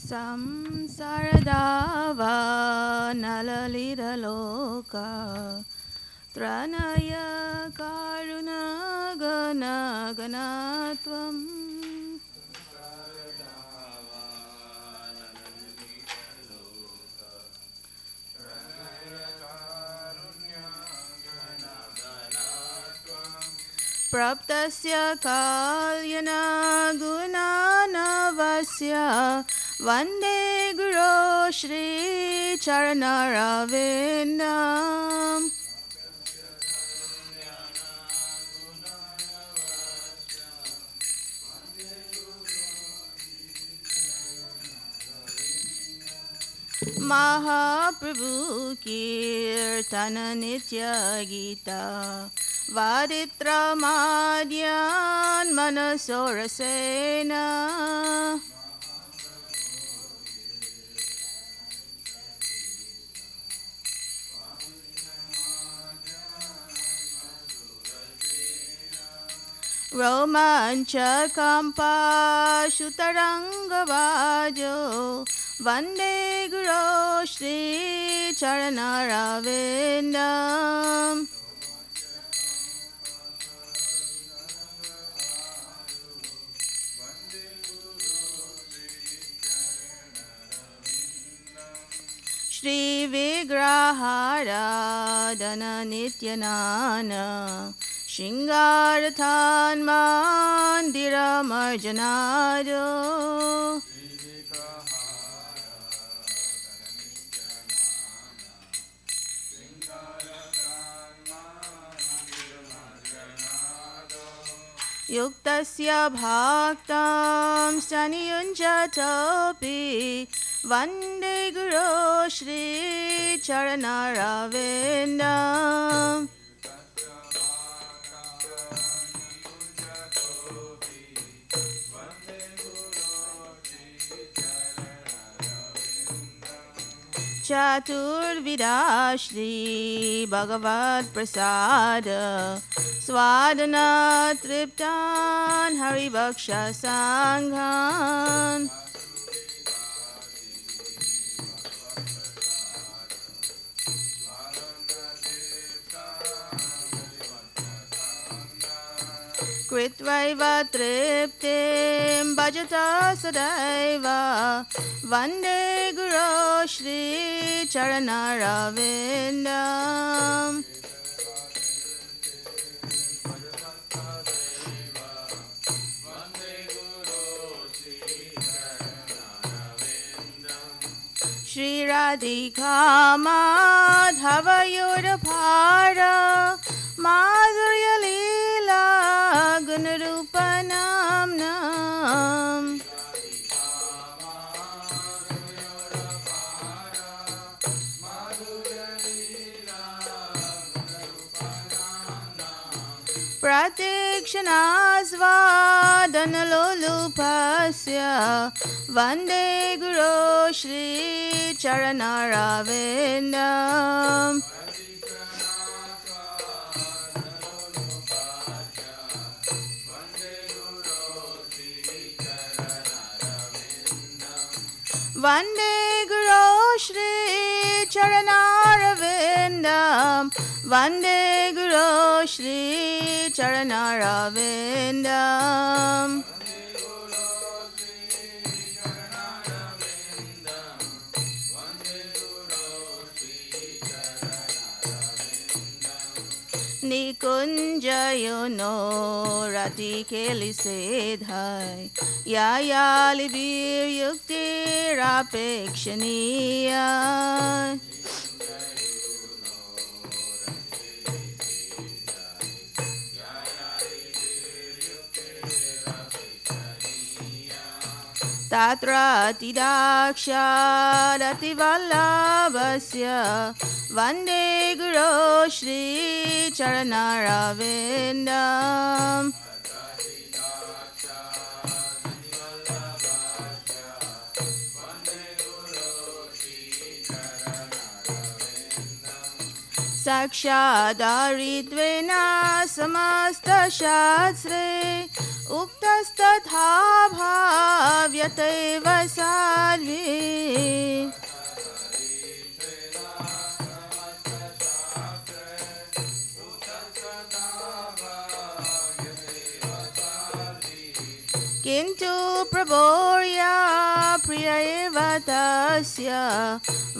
Samsaradava nalaliraloka Tranaya karuna gana ganatvam Praptasya kalyana gunanavasya Vande Guru Shri Charanaravinam Mahaprabhu Kirtana Nitya Gita Vaditra Madhyan Manasorasena Romancha Kampa Shutarangavajo Vande Guru Shri Charanaravinam Shri Vigraharadana Nityanana Shingarathan Mandira Marjanado Yuktasya Bhaktam Staniyunjatopi Vande Guru Shri Charanaravinam Chaturvida Shri Bhagavad Prasada Swadana Triptan Harivaksha Sanghan Kritvaiva Triptim Bhajata Sadaiva Vande Guru Shri Charanaravinam Shri Radhika Madhava Yudhapara Madhurya Leela Gunarupanam Nam Pratikshanaasvadanalolupasya Vande Guru Shri Charanaravinam Vande Guru Shri Charanaravinam Vande Guru Shri Charanaravinam Nikunjayono Rati Keli Sedhai Yayali Bir Yukti Rapekshaniya Tatra Tidaksharati Vallabhasya Vande Guru Shri Charanaravinam साक्षादारित्वेन समस्तशास्त्रे उक्तस्तथा भाव्यतैव Sadhvi किन्तु प्रभोर्या प्रिय एव तस्य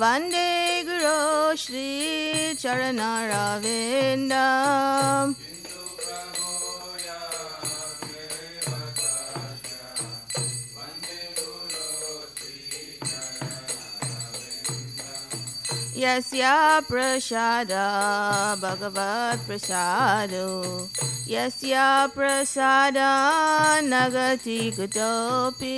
वन्दे गुरो श्रीचरणरविन्दम् यस्य प्रसाद भगवत्प्रसादो यस्य प्रसाद न गति कुतोऽपि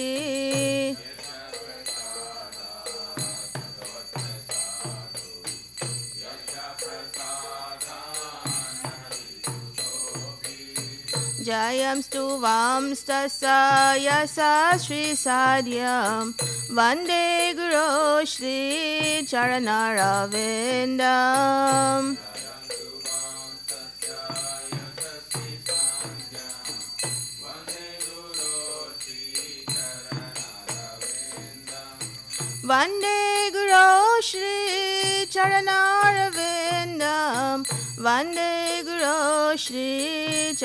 जयं स्तुवांस्तस्य यशः श्रीसाद्यं वन्दे गुरो श्रीचरणरविन्दम् वन्दे गुरो श्रीचरणरविन्दम् वन्दे गुरो श्रीचरणरविन्दम्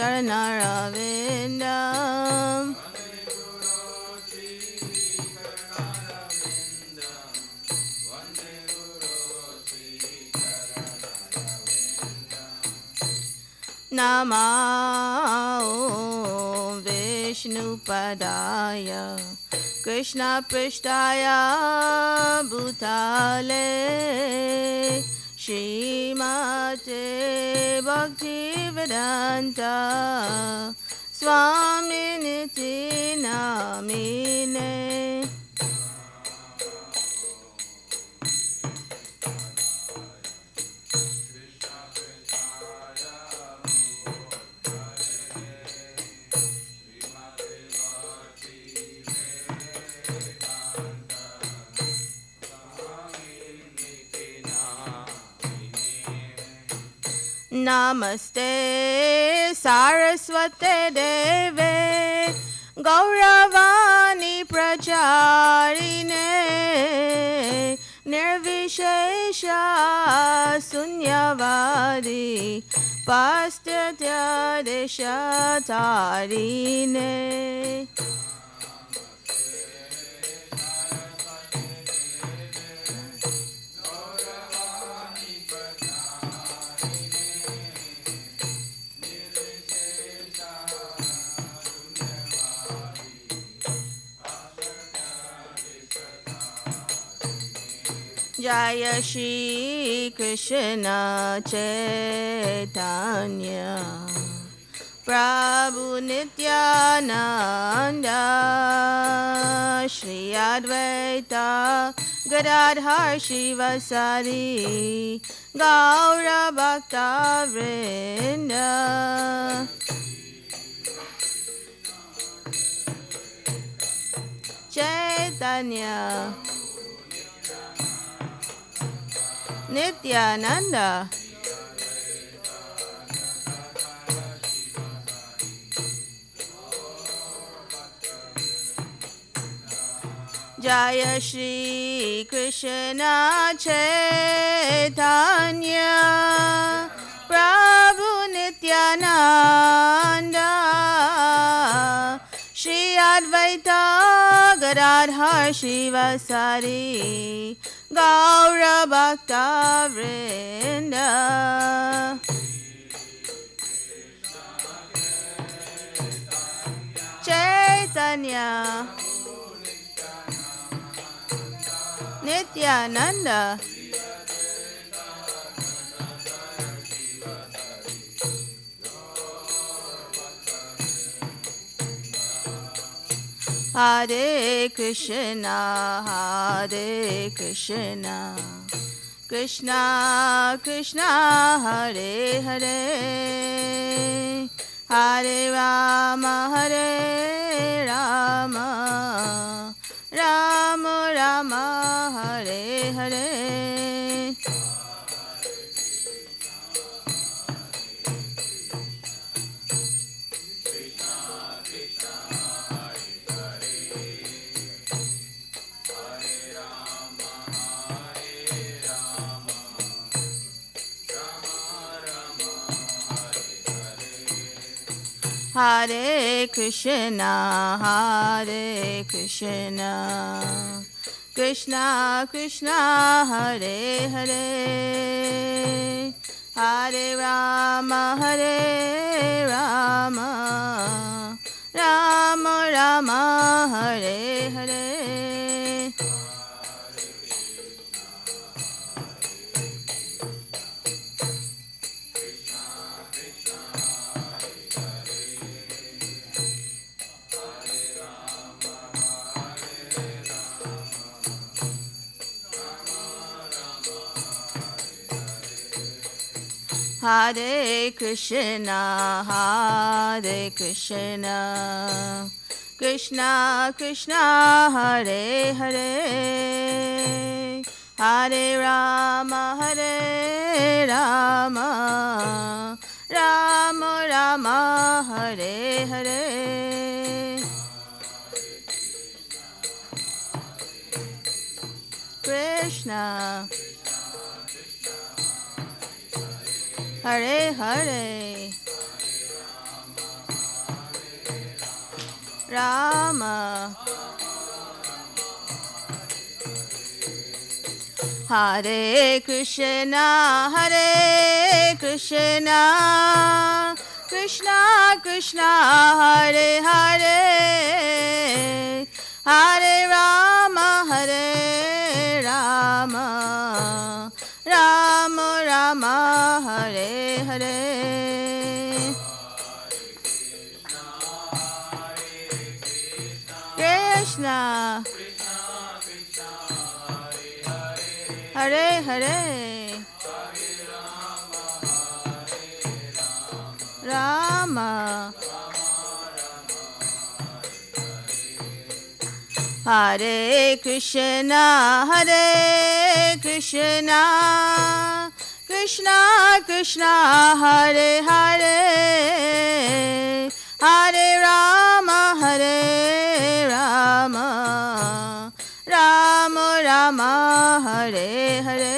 नमो विष्णुपदाय कृष्णपृष्ठाय भूतले श्रीमते भक्तिवेदान्ता स्वामिनिति नामिने नमस्ते सारस्वते देवे गौरवाणी प्रचारिणे निर्विशेष शून्यवादी पाश्चात्यदेशतारिणे जय श्री कृष्ण चैतन्य प्रभु नित्यानंद श्री अद्वैत गदाधर शिवसरि गौर भक्तवृंद चैतन्य नित्यानंद जय श्री कृष्ण चैतन्य प्रभु नित्यानंद श्री अद्वैत गदाधर शिवसरि गौर भक्तवृंद चैतन्य Nityanand Hare Krishna, Krishna Krishna, Hare Hare, Hare Rama, Rama Rama, Hare Hare. Hare Krishna, Hare Krishna, Krishna Krishna, Hare Hare, Hare Rama, Hare Rama, Rama Rama, Hare Hare. Hare Krishna, Hare Krishna, Krishna Krishna, Hare Hare, Hare Rama, Hare Rama, Rama Rama, Hare Hare. Krishna Hare Hare, Rama, Hare Krishna, Hare Krishna, Krishna Krishna, Hare Hare, Hare Rama, Hare Rama, Rama Rama, Hare Hare. Krishna Hare Hare, Rama, Hare Krishna, Hare Krishna, Krishna Krishna, Hare Hare, Hare Rama, Hare Rama, Rama Rama, Hare Hare.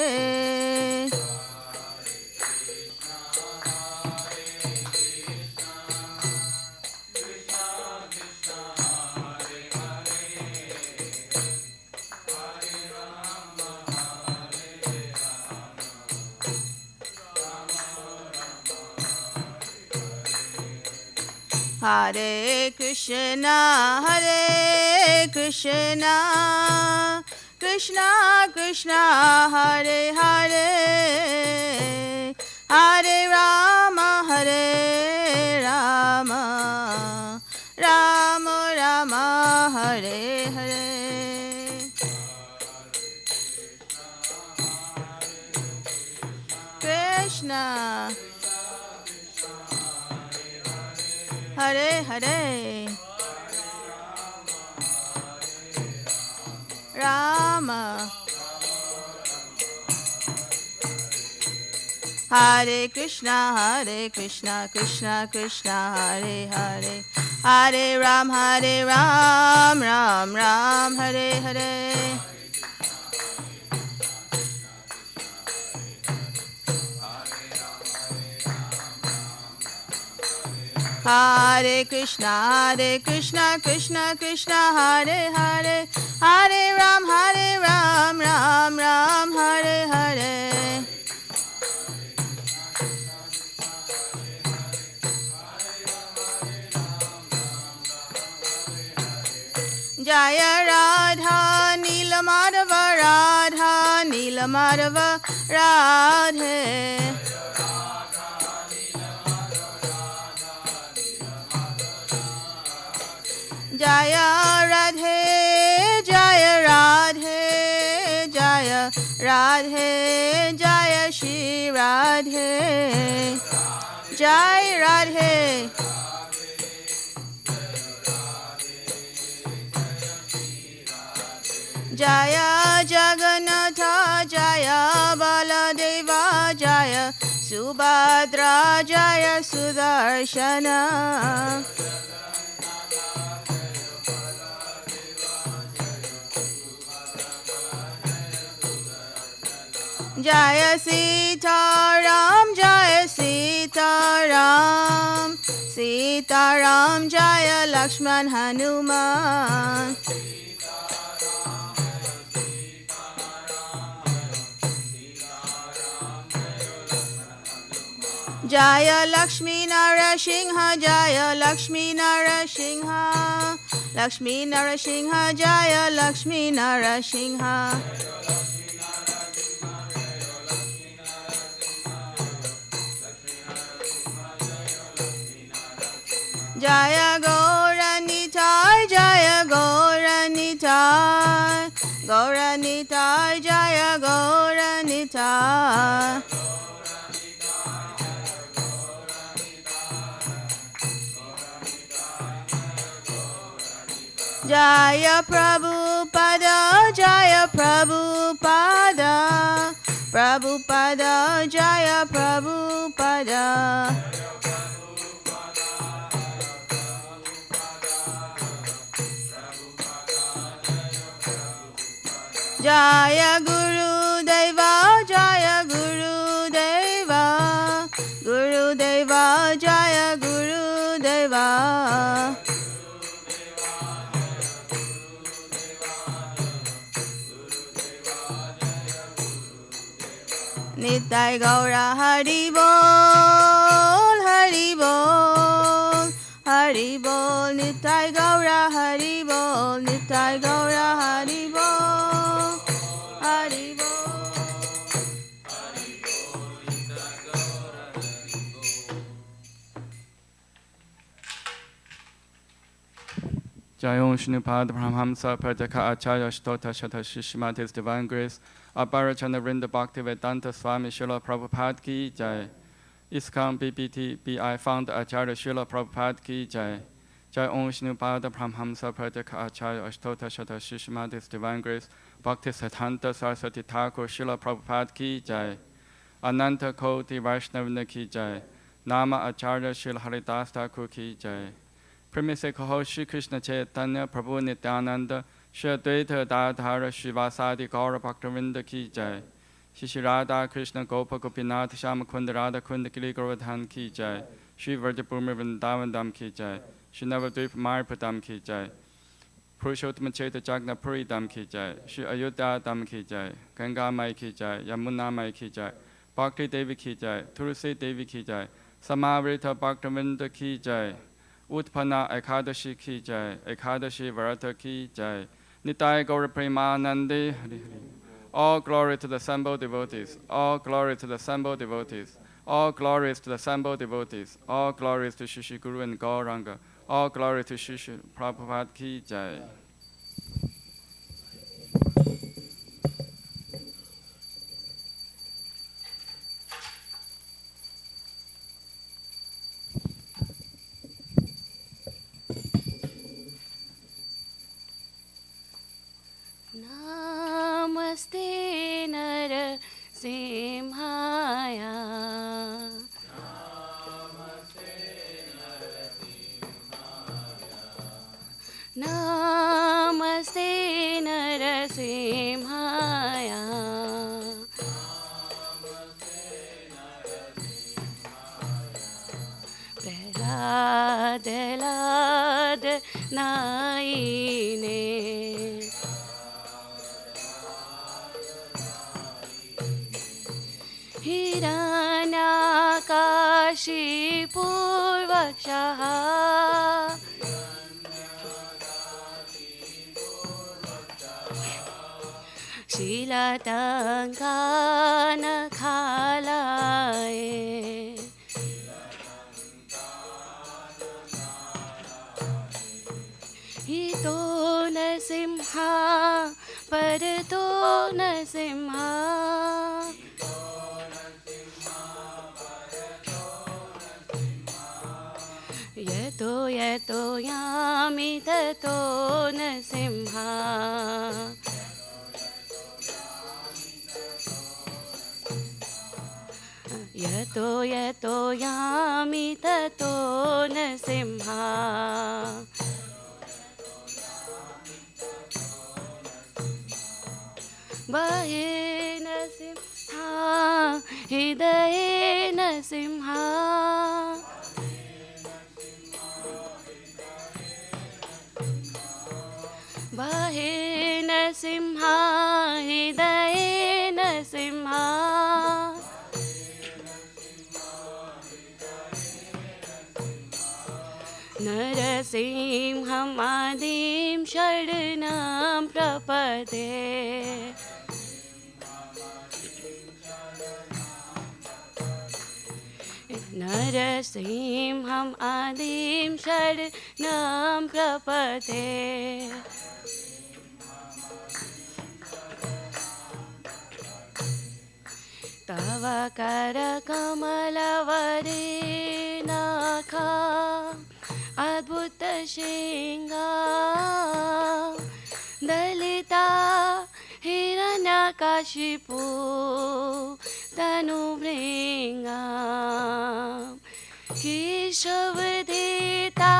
Hare Krishna, Hare Krishna, Krishna Krishna, Hare Hare, Hare Rama, Hare Rama, Rama Rama, Hare Hare. Krishna Hare Hare, Rama, Hare Krishna, Krishna Krishna, Hare Hare, Hare Ram, Ram Ram, Hare Hare. Hare Krishna, Krishna Krishna, Hare Hare, Hare Ram, Ram Ram, Hare Hare. Jaya Radha, Nila Madhava, Radha, Nila Madhava, Radhe. Jaya Radhe, Jaya Radhe, Jaya Radhe, Jaya Shri Radhe, Jai Radhe. Jaya Jagannatha, Jaya Baladeva, Jaya Subhadra, Jaya Sudarshana. Jaya Sita Ram, Jaya Sita Ram, Sita Sitaram Jaya Lakshman Hanuman Jaya Lakshmi Narasingha Jaya Lakshmi Narasingha Lakshmi Narasingha Jaya Lakshmi Narasingha Jaya Gauranitai Jaya Gauranitai Gauranitai Jaya Gauranitai Jaya Prabhupada Jaya Prabhupada Prabhupada Jaya Prabhupada Jaya Guru Deva Jaya Guru Deva Guru Deva Jaya Guru Deva Nitai Gaura Hari Bol Hari Bol Hari Bol Nitai Gaura Hari Bol Nitai Gaura Hari Bol Hari Bol Jai Om Shnupad Brahmamsa Pradaka Acharya Shtota Shata Shishmat His Divine Grace Aparachana Vrinda Bhaktivedanta Swami Srila Prabhupada Ki Jai ISKCON BPT BI Founder Acharya Srila Prabhupada Ki Jai Jai Om Shnupad Brahmamsa Pradaka Acharya Shtota Shata Shishmat His Divine Grace Bhakti Siddhanta Saraswati Thakur Srila Prabhupada Ki Jai Ananta Koti Vaishnavina Ki Jai Nama Acharya Srila Haridas Thakur Ki Jai Premise Kaho Shri Krishna Chaitanya Prabhu Nityananda Shri Advaita Dadhara Shivasadi Gaura Bhaktavinda Ki Jai Shri Radha Krishna Gopa Gopinath Shama Kunda Radha Kunda Giri Govardhan Ki Jai Shri Vrajabhumi Vrindavandam Ki Jai Shri Navadvip Maripadam Ki Jai Purushottama Chaita Jagna Puri Dam Ki Jai Shri Ayodhya Dam Ki Jai Ganga Mai Ki Jai Yamuna Mai Ki Jai Bhakti Devi Ki Jai Tulsi Devi Ki Jai Samavrita Bhaktavinda Ki Jai Utpana Ekadashi Ki Jai, Ekadashi Varata Ki Jai, Nitai Gaura Premanande. All glory to the assembled devotees, all glory to the assembled devotees, all glories to the assembled devotees, all glories to Shishi Guru and Gauranga, all glory to Shishi Prabhupada Ki Jai. Namaste Narasimhaya Namaste Narasimhaya Prahlad Naine Hiranyakashi Purvakshaha Shilatangana Khalaye Hito Nasimha Parato Nasimha Yato yato yami tato nasimha Yato yato yami tato nasimha Bahe nasimha Hidaye nasimha Narasimha हृदये नरसिंहा नरसिंहम् आदिं शरणं प्रपदे नरसिंहम् आदिं शरणं प्रपदे तव करकमलवरे नाखा अद्भुत शृङ्गा दलिता हिरण्यकशिपु तनुभृङ्गा केशवदेता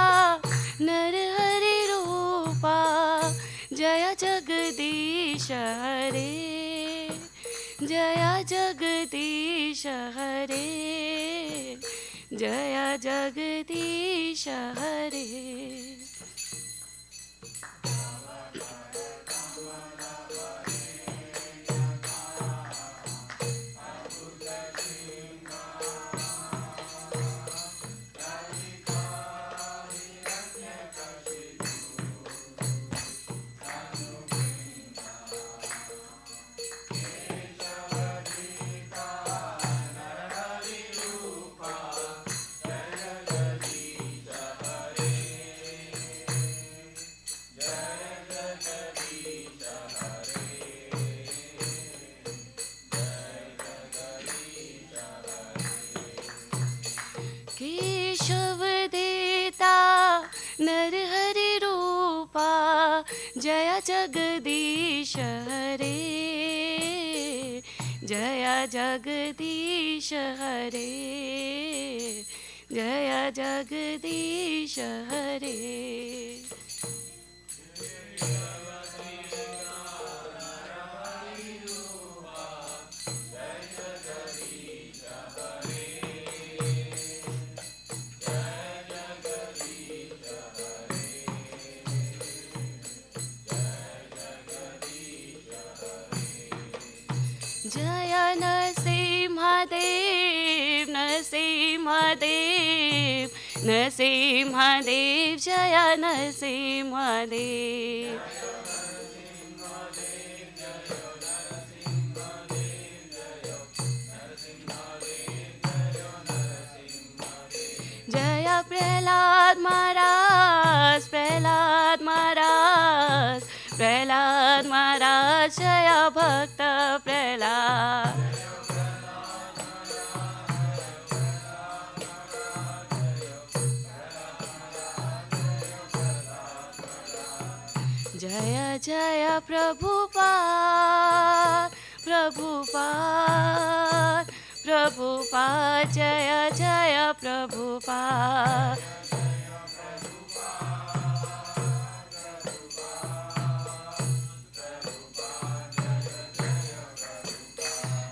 नरहरिरूपा जय जगदीश हरे जय जगदीश हरे जय जगदीश हरे केशवदेता नरहरिरूपा जय जगदीश हरे जय जगदीश हरे जय जगदीश हरे जय नरसिंहदेव नरसिंहदेव नरसिंहदेव जय नरसिंहदेव जय प्रहलाद महाराज प्रहलाद महाराज प्रहलाद महाराज जय भक्त प्रहलाद जय जय प्रभुपाद प्रभुपाद प्रभुपाद जय जय प्रभुपाद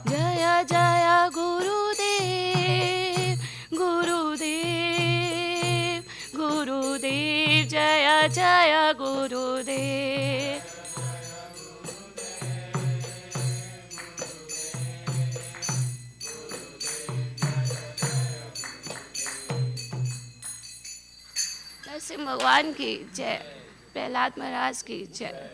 जय जय गुरुदेव गुरुदेव गुरुदेव जय जय गुरुदेव नरसिंह भगवान की जय प्रहलाद महाराज की जय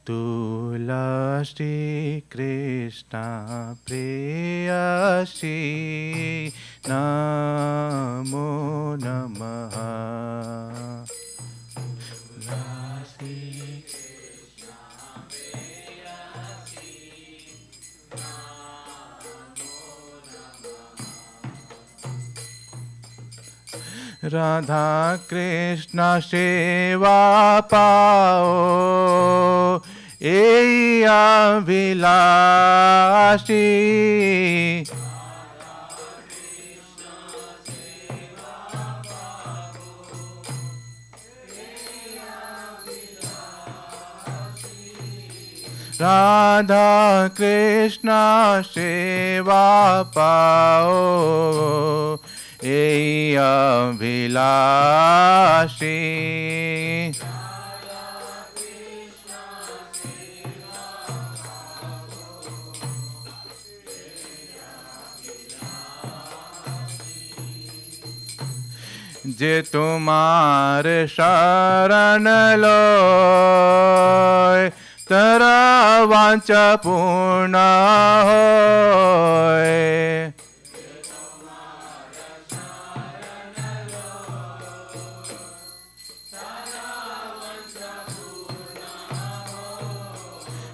तुलसी कृष्ण प्रेयसी नमो नमः। राधा कृष्ण सेवा पाओ ए अभिलाषी। राधा कृष्ण सेवा पाओ ए अभिलाषी। जे तुम्हार शरण लोय तरा वांछा पूर्ण होय।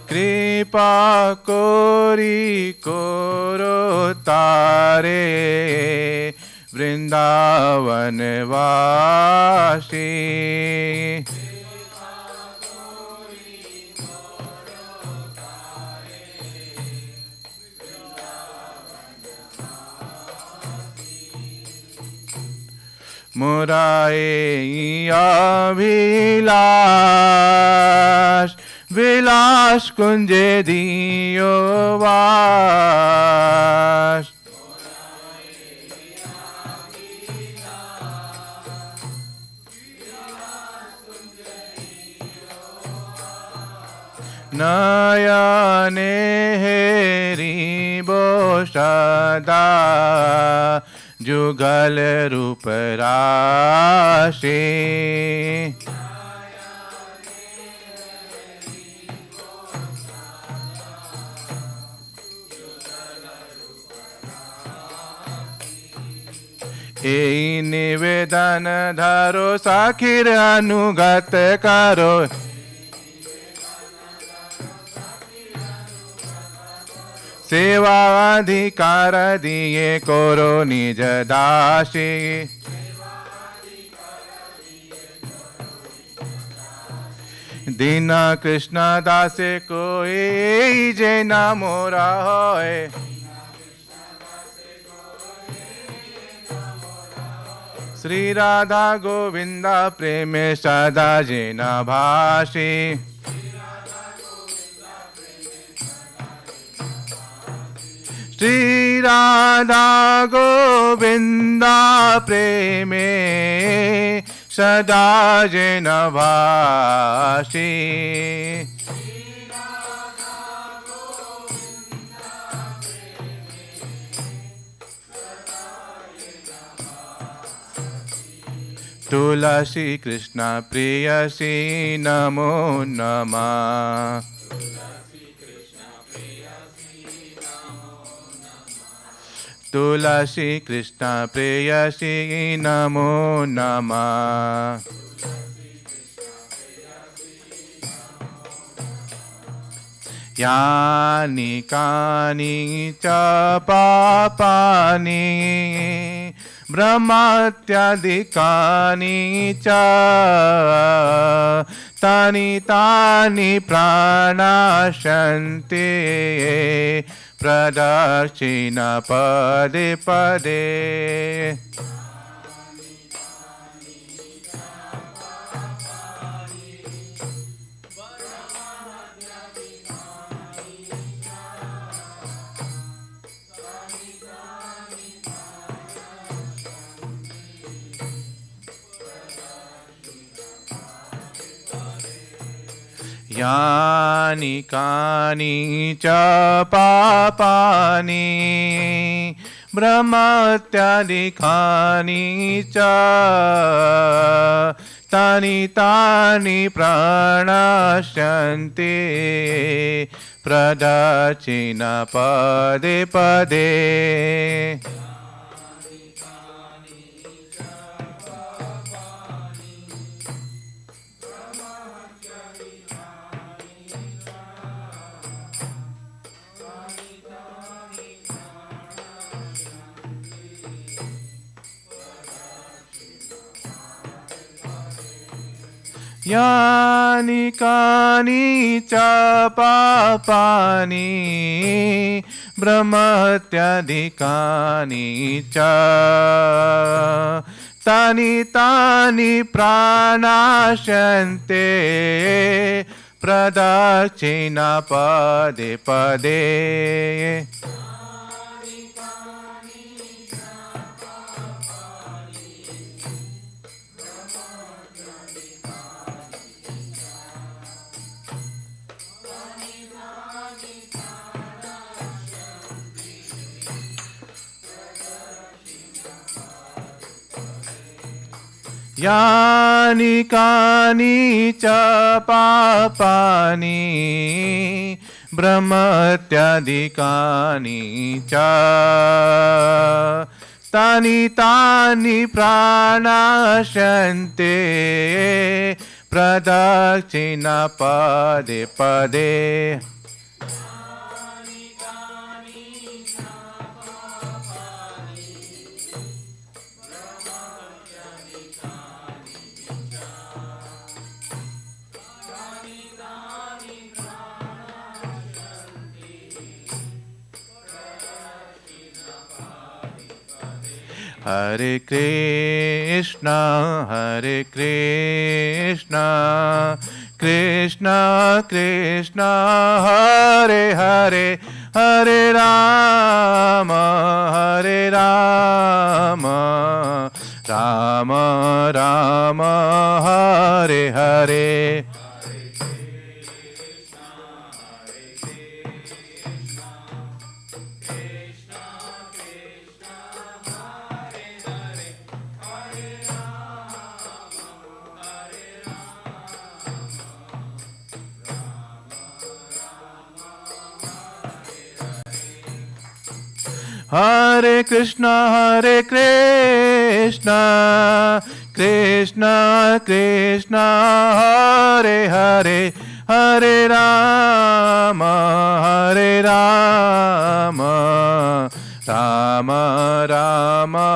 कृपा कोरी कोरो तारे वृंदावन वासी। मुराए अभिलाष विलास कुंजे दियो वास। नयने हेरी बो सदा जुगल रूप राशि। ए निवेदन धरो साखिर अनुगत करो। सेवा अधिकार दिए कोरो निज दासी। दीन कृष्ण दासे कोई जे न मोरा होए। श्री राधा गोविंदा प्रेम सदा जिन भाषी। श्री राधा गोविंदा प्रेमे सदा जिन भाषी। तुलसी कृष्ण प्रेयसी नमो नमः। तुलसी कृष्ण प्रेयसी नमो नमः। यानि कानि च पापानि ब्रह्मात्यादिकानि च तानि तानि प्राणाशन्ति प्रदक्षिण पदे पदे। यानि कानि च पापानि ब्रह्मत्यादिकानि च तानि तानि प्रणश्यन्ति प्रदक्षिण पदे पदे यानि कानि च पापानि ब्रह्मत्यादिकानि च तानि तानि प्रणाश्यन्ते प्रदक्षिण पदे पदे यानि कानि च पापानि ब्रह्मत्यादिकानि च तानि तानि प्रणाश्यन्ते प्रदक्षिण पदे पदे Hare Krishna, Krishna Krishna, Hare Hare, Hare Rama, Rama Rama, Hare Hare. Hare Krishna, Krishna Krishna, Hare Hare, Hare Rama, Rama Rama,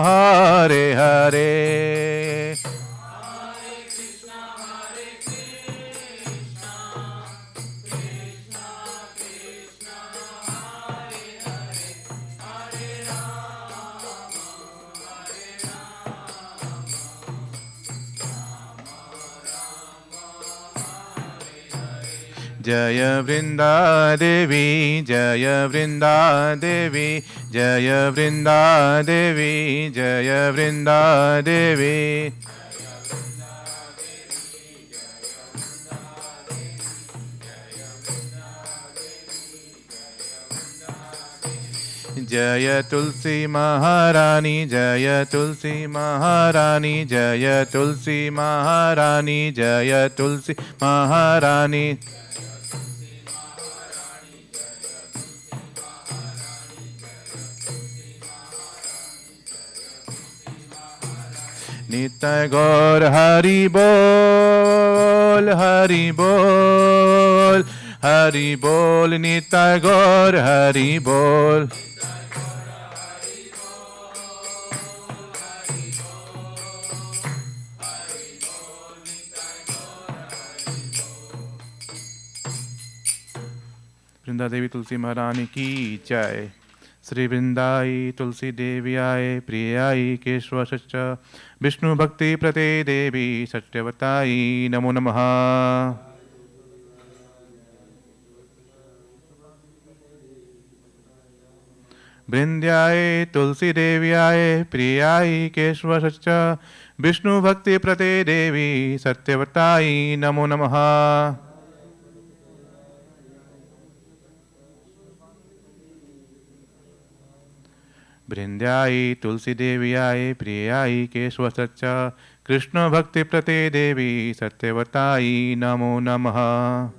Hare Hare. Jaya Vrinda Devi, Jaya Vrinda Devi, Jaya Vrinda Devi, Jaya Vrinda Devi. Jaya Tulsi Maharani, Jaya Tulsi Maharani, Jaya Tulsi Maharani, Jaya Tulsi Maharani. Nitya Gaur Hari Bol, Hari Bol, Hari Bol, Nitya Gaur Hari Bol. Vrinda Devi तुलसी महारानी की जय। श्री वृंदाई तुलसी देव्याय प्रियाय केशव सच्च विष्णु भक्ति प्रते देवी सत्यवताई नमो नमः। वृंद्याय तुलसी देव्याय प्रियाय केशव सच्च विष्णु भक्ति प्रते देवी सत्यवताई नमो नमः। Brindyayi Tulsi Deviyayi Priyayi Keshwasaccha Krishna Bhakti Prate Devi Satyavatayi Namo Namaha.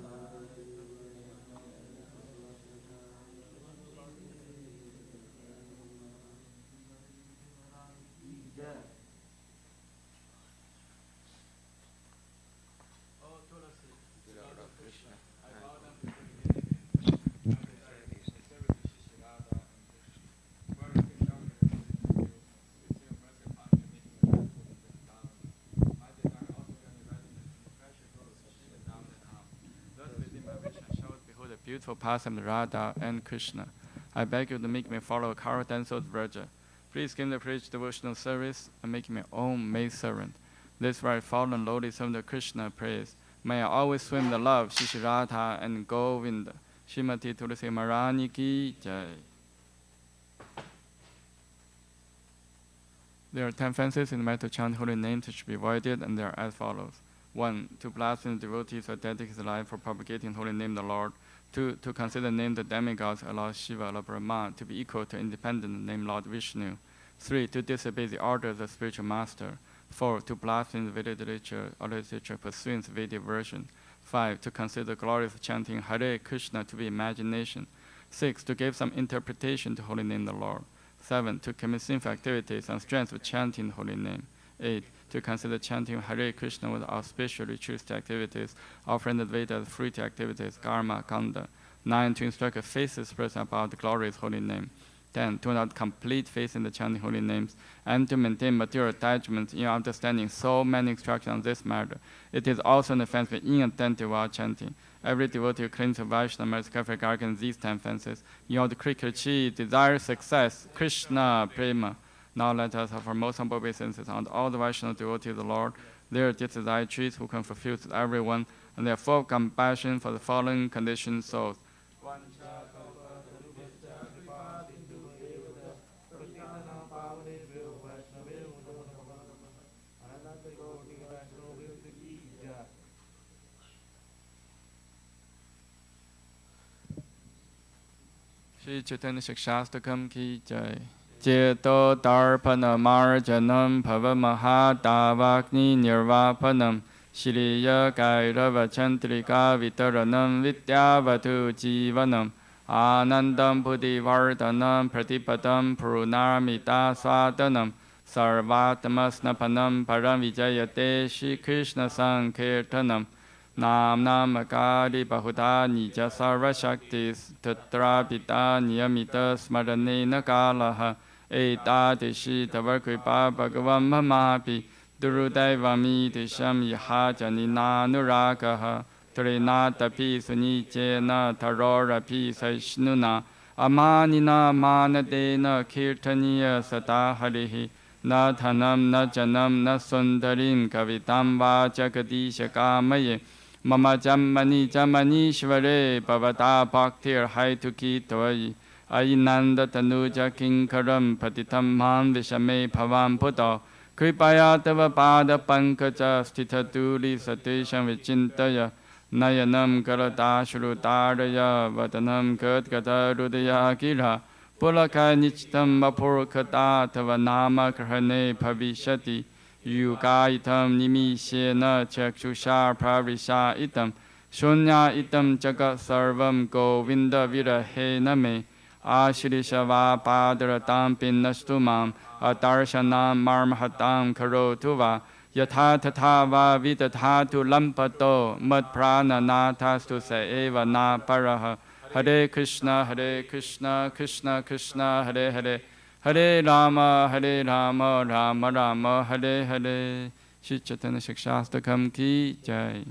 Beautiful path of Radha and Krishna. I beg you to make me follow Kara Danso's Vraja. Please give the preach devotional service and make me own maid servant. This right fallen lowly servant of Krishna prays. May I always swim the love Shishi Radha and Govinda. Shrimati Tulsi Maharani ki jai. There are 10 fences in the matter to chant holy names which should be avoided, and they are as follows. 1. To blaspheme devotees who dedicate his life for propagating holy name of the Lord. 2. To consider name the demigods, Lord Shiva, Lord Brahma, to be equal to independent name Lord Vishnu. 3. To disobey the order of the spiritual master. 4. To blaspheme the Vedic literature or literature pursuing the Vedic version. 5. To consider glorious chanting Hare Krishna to be imagination. 6. To give some interpretation to holy name of the Lord. 7. To commit sinful activities and strength of chanting the holy name. 8. To consider chanting Hare Krishna with auspicious ritualistic activities, offering the Veda as fruity activities, karma, kanda. 9. To instruct a faithless person about the glorious holy name. 10. To not complete faith in the chanting holy names, and to maintain material attachments in understanding so many instructions on this matter. It is also an offense to be inattentive while chanting. Every devotee who claims to Vaishnava must carefully guard against these 10 offenses. In order to quickly achieve desired success, Krishna Prema. Now let us offer most humble obeisances on all the Vaishnava devotees of the Lord. They are desires who can fulfill to everyone, and they are full of compassion for the following conditioned souls. Shri Chaitanya Shastakam ki jai. Jeto Darpana Marjanam Pavamahadavakni Nirvapanam Shriya Kairava Chantrika Vitaranam Vidyavatu Jivanam Anandam Buddhivardhanam Pratipadam Purnamita Swadanam Sarvatamasnapanam Param Vijayate Shri Krishna Sankirtanam Nam Namakari Bahuda Nija Sarva Shaktis Tatra Pita Niyamita Smaranena Kalaha Eta Deshi Tavarkripa Bhagavam Mamapi Durudevami Desham Yaha Janina Nurakaha Trinata Pi Sunichena Tarora Pi Saishnuna Amanina Manadena Kirtaniya Sata Harihi Na Thanam Na Janam Na Sundarim Kavitam Va Jagadisha Kamaye Mama Jamani Jamani Shvare Bhavata Bhaktir Haituki Toyi Ainanda Tanuja Kinkaram Patitam Man Vishame Bhavam Puto Kripaya Tava Pada Pankaja Stitaduli Satisham Vichintaya Nayanam Karata Shrutaraya Vatanam Katkata Rudaya Kira Pulaka Nichitam Vapurkata Tava Nama Krahane Bhavishati Yuga itam nimishena chakshusha pravisha itam shunya itam jagat sarvam govinda virahe name ashirishava padratam pinnastumam adarsanam marmahatam karotuva yatha tatha va vidathatu lampato mad prana nathastu sa eva na paraha Hare Krishna Krishna Krishna Hare Hare Hare Rama, Rama Rama, Hare Hare. Shri Chaitanya Shastakam ki jai.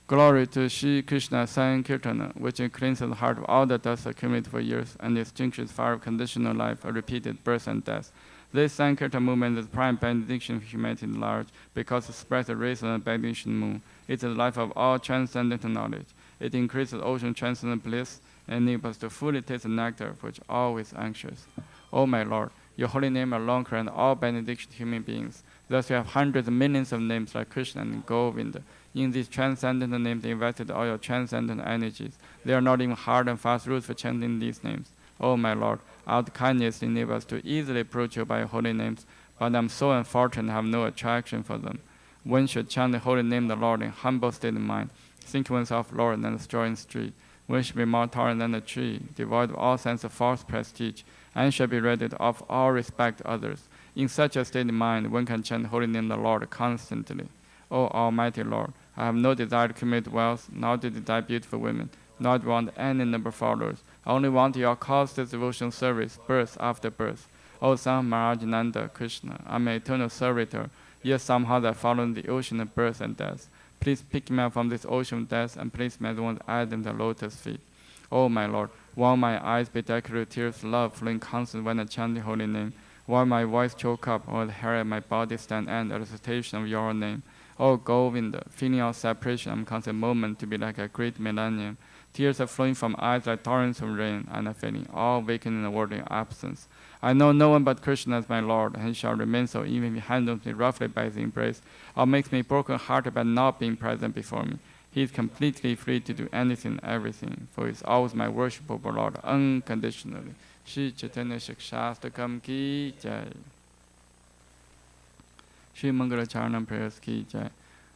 Glory to Shri Krishna Sankirtana, which cleanses the heart of all the dust accumulated for years and extinguishes fire of conditional life, a repeated birth and death. This Sankirtan movement is the prime benediction of humanity at large because it spreads the rays of the benediction moon. It is the life of all transcendental knowledge. It increases ocean transcendent bliss and enable us to fully taste the nectar for which always anxious. O my Lord, your holy name alone grants all benediction to human beings. Thus you have hundreds of millions of names like Krishna and Govinda. In these transcendent names, they invested all your transcendent energies. They are not even hard and fast rules for chanting these names. O my Lord, out of kindness enable us to easily approach you by your holy names, but I am so unfortunate I have no attraction for them. One should chant the holy name of the Lord in humble state of mind, think oneself Lord than the straw in the street. One should be more tolerant than the tree, devoid of all sense of false prestige, and should be ready to offer all respect to others. In such a state of mind, one can chant the holy name of the Lord constantly. O Almighty Lord, I have no desire to commit wealth, nor to desire beautiful women, nor to want any number of followers. I only want your causeless devotional service, birth after birth. O Son of Maharajananda Krishna, I am an eternal servitor, yet somehow I fall in the ocean of birth and death. Please pick me up from this ocean of death and place me at one's Adam the lotus feet. O my Lord, while my eyes bedecked with tears of love flowing constant when I chant the holy name, while my voice choke up, or the hair of my body stand end at the recitation of your name. O Govinda, feeling of separation, I'm constant moment to be like a great millennium. Tears are flowing from eyes like torrents of rain, and I'm feeling all vacant in the world in absence. I know no one but Krishna as my Lord, and he shall remain so even if he handles me roughly by his embrace, or makes me broken-hearted by not being present before me. He is completely free to do anything and everything, for he is always my worshipable Lord, unconditionally. Shri Chaitanya Shastakam ki jai. Shri Mangala Charanam prayers ki jai.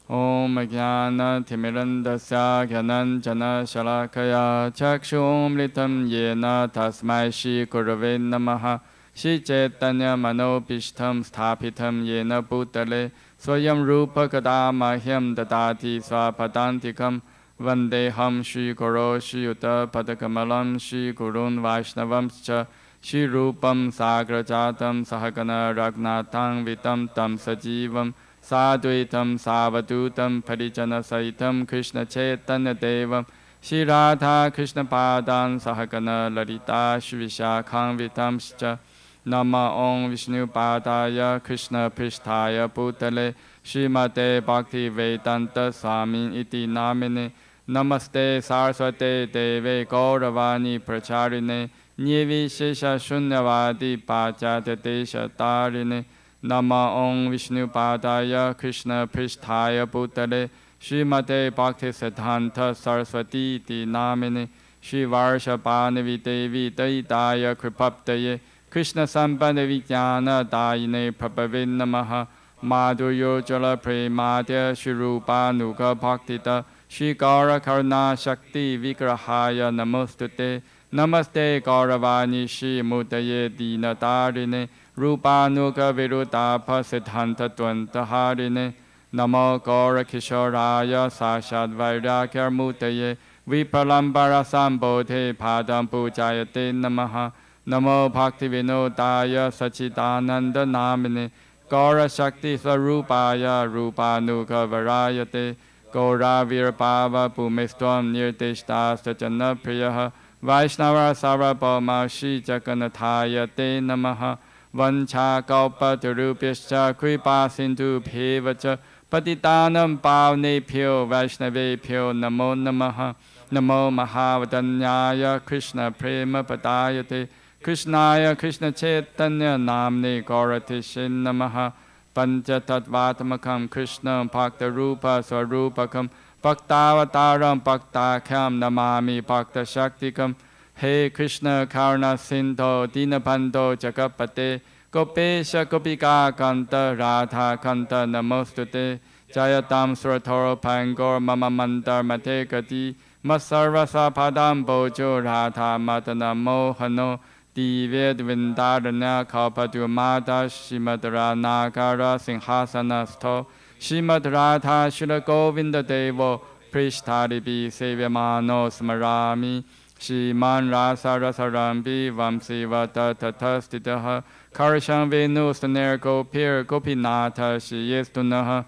Om Jnana Timirandasya Jnananjana Shalakaya Chakshum Litam Yena Tasmai Shri Gurave Namaha. Shri Chaitanya Manobishtam Sthapitam Yena Bhutale Swayam Rupa Kadamahyam Dadati Swapadantikam Vandeham Shri Guru Shri Yuta Padakamalam Shri Gurun Vaishnavamscha Shri Rupam Sagrajatam Sahagana Ragnatam Vitam Tam Sajivam Sadvaitam Savadutam Parijana Saitam Krishna Chaitanya Devam Shri Radha Krishna Padan Sahagana Lalita Shri Vishakham Vitamscha Nama Om Vishnu Padaya Krishna Pristhaya Bhutale Srimate Bhakti Vedanta Swami Iti Namine Namaste Saraswate Deve Gauravani Pracharine Nyevi Shesha Shunyavadi Pachate Desha Tarine Nama Om Vishnu Padaya Krishna Pristhaya Bhutale Srimate Bhakti Siddhanta Saraswati Iti Namine Shri Varshabhanavi Devi Daidaya Kripaptaye Krishna Sambandha Vijnana Dayine Prabhave Namaha Madhuryo Jala Premadya Shri Rupa Nuga Bhaktita Shri Gaura Karuna Shakti Vigrahaya Namostute Namaste Gauravani Shri Mudaye Dina Darine Rupa Nuga Virudapa Siddhanta Dvanta Harine Namo Gaura Kishoraya Sashad Vairakyar Mutaye Vipalambara Sambodhe Padam Pujayate Namaha Namo Bhakti Vinodaya Sachidananda Namine Gaura Shakti Svarupaya Rupa Nuga Varayate Gaura Virabhava Bhumistvam Nirdishta Sajana Priyaha Vaishnava Sarabhoma Shri Jaganathaya Te Namaha Vancha Kalpa Turupyascha Kripa Sindhu Bhevacha Patitanam Pavne Pyo Vaishnave Pyo Namo Namaha Namo Mahavadanyaya Krishna Prema Padayate Krishnaya Krishna Chaitanya Namne Gauratishin Namaha Panchatattvatmakam Krishna Bhakta Rupa Swarupakam Bhaktavataram Bhaktakham Namami Bhakta Shaktikam He Krishna Karuna Sindho Dinabandho Jagapate Gopesha Gopika Kanta Radha Kanta Namostute Jayatam Suratoro Pangor Mama Mandar Mate Gati Masarvasa Padam Bojo Radha Madana Mohano Divya Vindarana Kalpadu Mata Shimadra Nagara Singhasana Sto Shimadratha Shila Govinda Devo Prishtaribi Sevyamano Smarami Shiman Rasa Rasarambi Vamsivata Tatastitaha Karsham Venu Staner Gopir Gopinata Shiyestunaha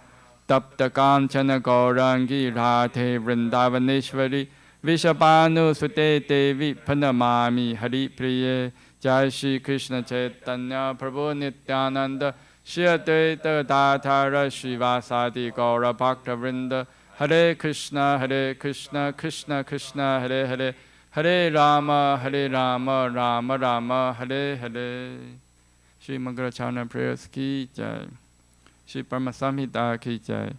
Tapta Kanchana Gaurangi Radhe Vrindavaneshwari Vishabhanu Sute Devi Panamami Hari Priye Jai Shri Krishna Chaitanya Prabhu Nityananda Shri Advaita Datara Srivasadi Gaura Bhakta Vrinda Hare Krishna Krishna Krishna Hare Hare Hare Rama Rama Rama Hare Hare. Shri Mangala Charana prayers ki jai. Shri Paramasamhita ki jai.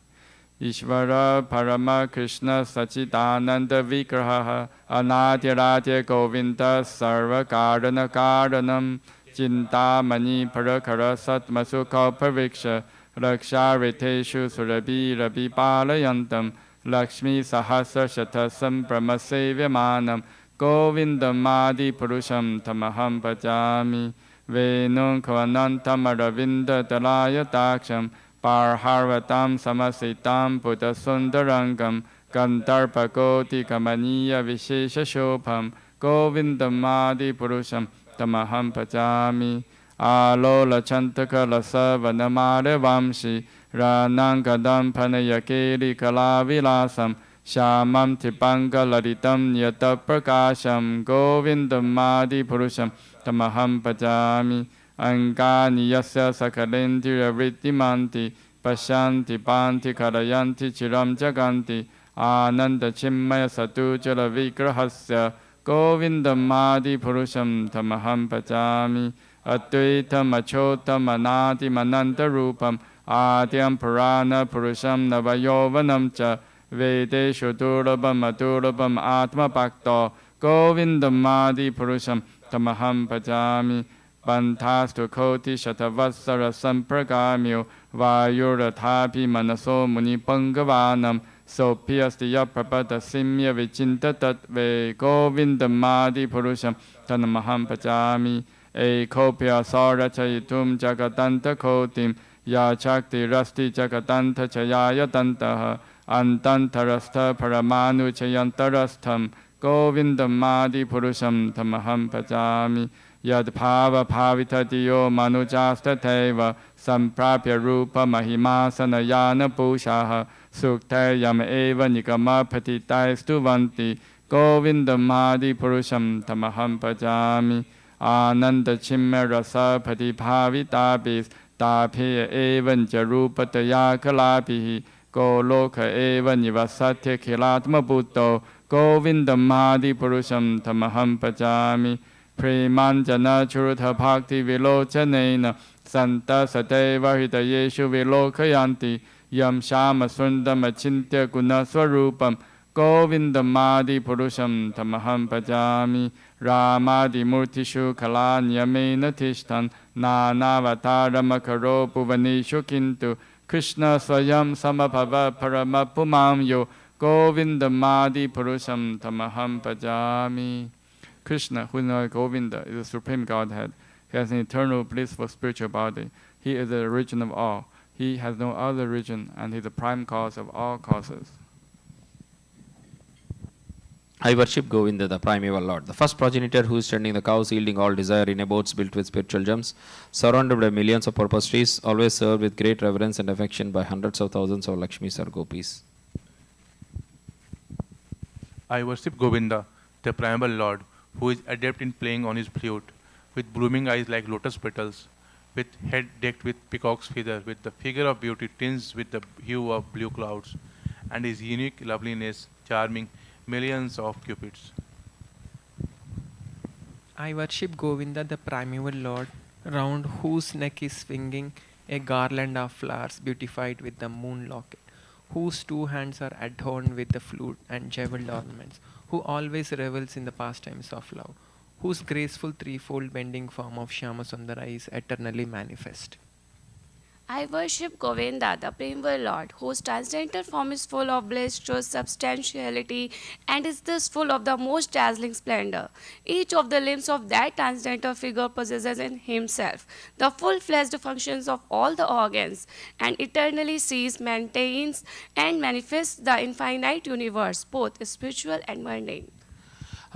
Ishvara Parama Krishna Sachidananda Vigraha Anadirati Govinda Sarva Karana Karanam Chintamani Parakara Satmasuka Pariksha Raksha Riteshu Surabi Rabi Palayantam Lakshmi Sahasra Shatasam Brahmasevyamanam Govindam Adi Purusham Tamaham Bhajami Venum Kavanantam Aravinda Dalaya Daksham Parharvatam Samasitam Buddha Sundarangam Gandharpagoti Kamaniya Vishesha Shobham Govindam Adi Purusham Tamaham Bhajami Alola Chantaka Lasa Vanamare Vamshi Ranangadam Panayakeli Kalavilasam Shamam Tipanga Laditam Yata Prakasham Govindam Adi Purusham Tamaham Bhajami Angani Yasya Sakalendira Viddimanti Pashanti Panti Karayanti Chiram Jaganti Ananda Chimmaya Satujala Vigrahasya Govindam Adi Purusham Tamaham Bhajami Advaitam Achotam Anadi Mananta Rupam Adyam Purana Purusham Navayovanam Cha Vedeshu Durabam Adurabam Atma Bhakta Govindam Adi Purusham Tamaham Bhajami Bantastu Koti Shatavassara Sampragamyo Vayurathapi Manaso Muni Pangavanam Sophiyastya Prabhata Simya Vichinta Tatve Govindam Adi Purusham Tanamaham Bhajami Ekopya Sarachayitum Jagatanta Kotim Ya Chakti Rasti Jagatanta Chayaya Tantaha Antantarastha Paramanu Chayantarastham Govindam Adi Purusham Tamaham Bhajami Yad Bhava Bhavita Diyo Manujasta Teva Samprapya Rupa Mahimasana Yana Pushaha Suktayam Eva Nikama Patitai Stuvanti Govindam Adi Purusham Tamaham Bhajami Ananda Chimme Rasa Patibhavitabis Tapya Evan Jarupataya Kalapihi Goloka Eva Nivasatya Kilatma Bhutto Govindam Adi Purusham Tamaham Bhajami Premanjana Churutha Bhakti Vilochanena Santa Sadeva Hidayeshu Vilokayanti Yam Shama Sundam Achintya Guna Swarupam Govindam Adi Purusham Tamaham Bhajami Ramadi Murtishu Kalanyamena Tishtan Nanavatarama Puvanishu Kintu Krishna Swayam Samabhava Paramapumam Yo Govindam Adi Purusham Tamaham Bhajami. Krishna, who is known as Govinda, is the Supreme Godhead. He has an eternal blissful spiritual body. He is the origin of all. He has no other origin, and he is the prime cause of all causes. I worship Govinda, the primeval Lord, the first progenitor who is tending the cows, yielding all desire in abodes built with spiritual gems, surrounded by millions of purpose trees, always served with great reverence and affection by hundreds of thousands of Lakshmis or Gopis. I worship Govinda, the primeval Lord, who is adept in playing on his flute, with blooming eyes like lotus petals, with head decked with peacock's feather, with the figure of beauty tinged with the hue of blue clouds, and his unique loveliness charming millions of cupids. I worship Govinda, the primeval Lord, round whose neck is swinging a garland of flowers beautified with the moon locket, whose two hands are adorned with the flute and jeweled ornaments, who always revels in the pastimes of love, whose graceful threefold bending form of Shyamasundara is eternally manifest. I worship Govinda, the primeval Lord, whose transcendental form is full of bliss, truth, substantiality, and is thus full of the most dazzling splendor. Each of the limbs of that transcendental figure possesses in himself the full-fledged functions of all the organs, and eternally sees, maintains, and manifests the infinite universe, both spiritual and mundane.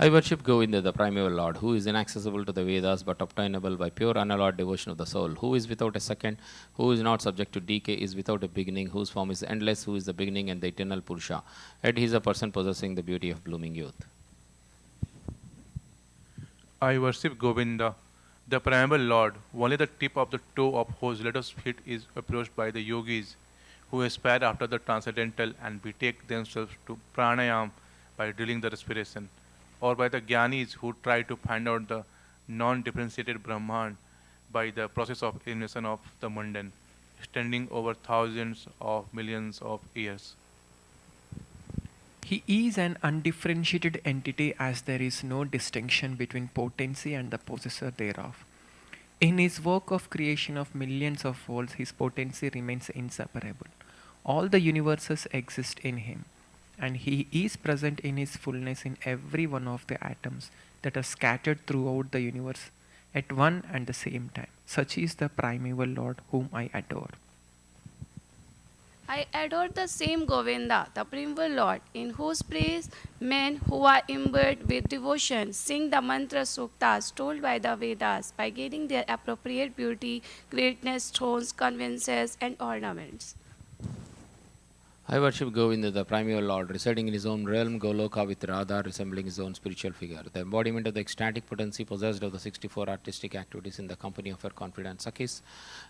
I worship Govinda, the primeval Lord, who is inaccessible to the Vedas but obtainable by pure unalloyed devotion of the soul, who is without a second, who is not subject to decay, is without a beginning, whose form is endless, who is the beginning and the eternal Purusha. Yet he is a person possessing the beauty of blooming youth. I worship Govinda, the primeval Lord, only the tip of the toe of whose lotus feet is approached by the yogis, who aspire after the transcendental and betake themselves to pranayam by drilling the respiration, or by the Gyanis who try to find out the non-differentiated Brahman by the process of elimination of the mundane. extending over thousands of millions of years. He is an undifferentiated entity as there is no distinction between potency and the possessor thereof. In his work of creation of millions of worlds, his potency remains inseparable. All the universes exist in him, and he is present in his fullness in every one of the atoms that are scattered throughout the universe at one and the same time. Such is the primeval Lord whom I adore. I adore the same Govinda, the primeval Lord, in whose praise men who are imbued with devotion sing the mantra suktas told by the Vedas by gaining their appropriate beauty, greatness, thrones, conveyances, and ornaments. I worship Govinda, the primeval Lord, residing in his own realm, Goloka, with Radha resembling his own spiritual figure, the embodiment of the ecstatic potency possessed of the 64 artistic activities in the company of her confident Sakhis,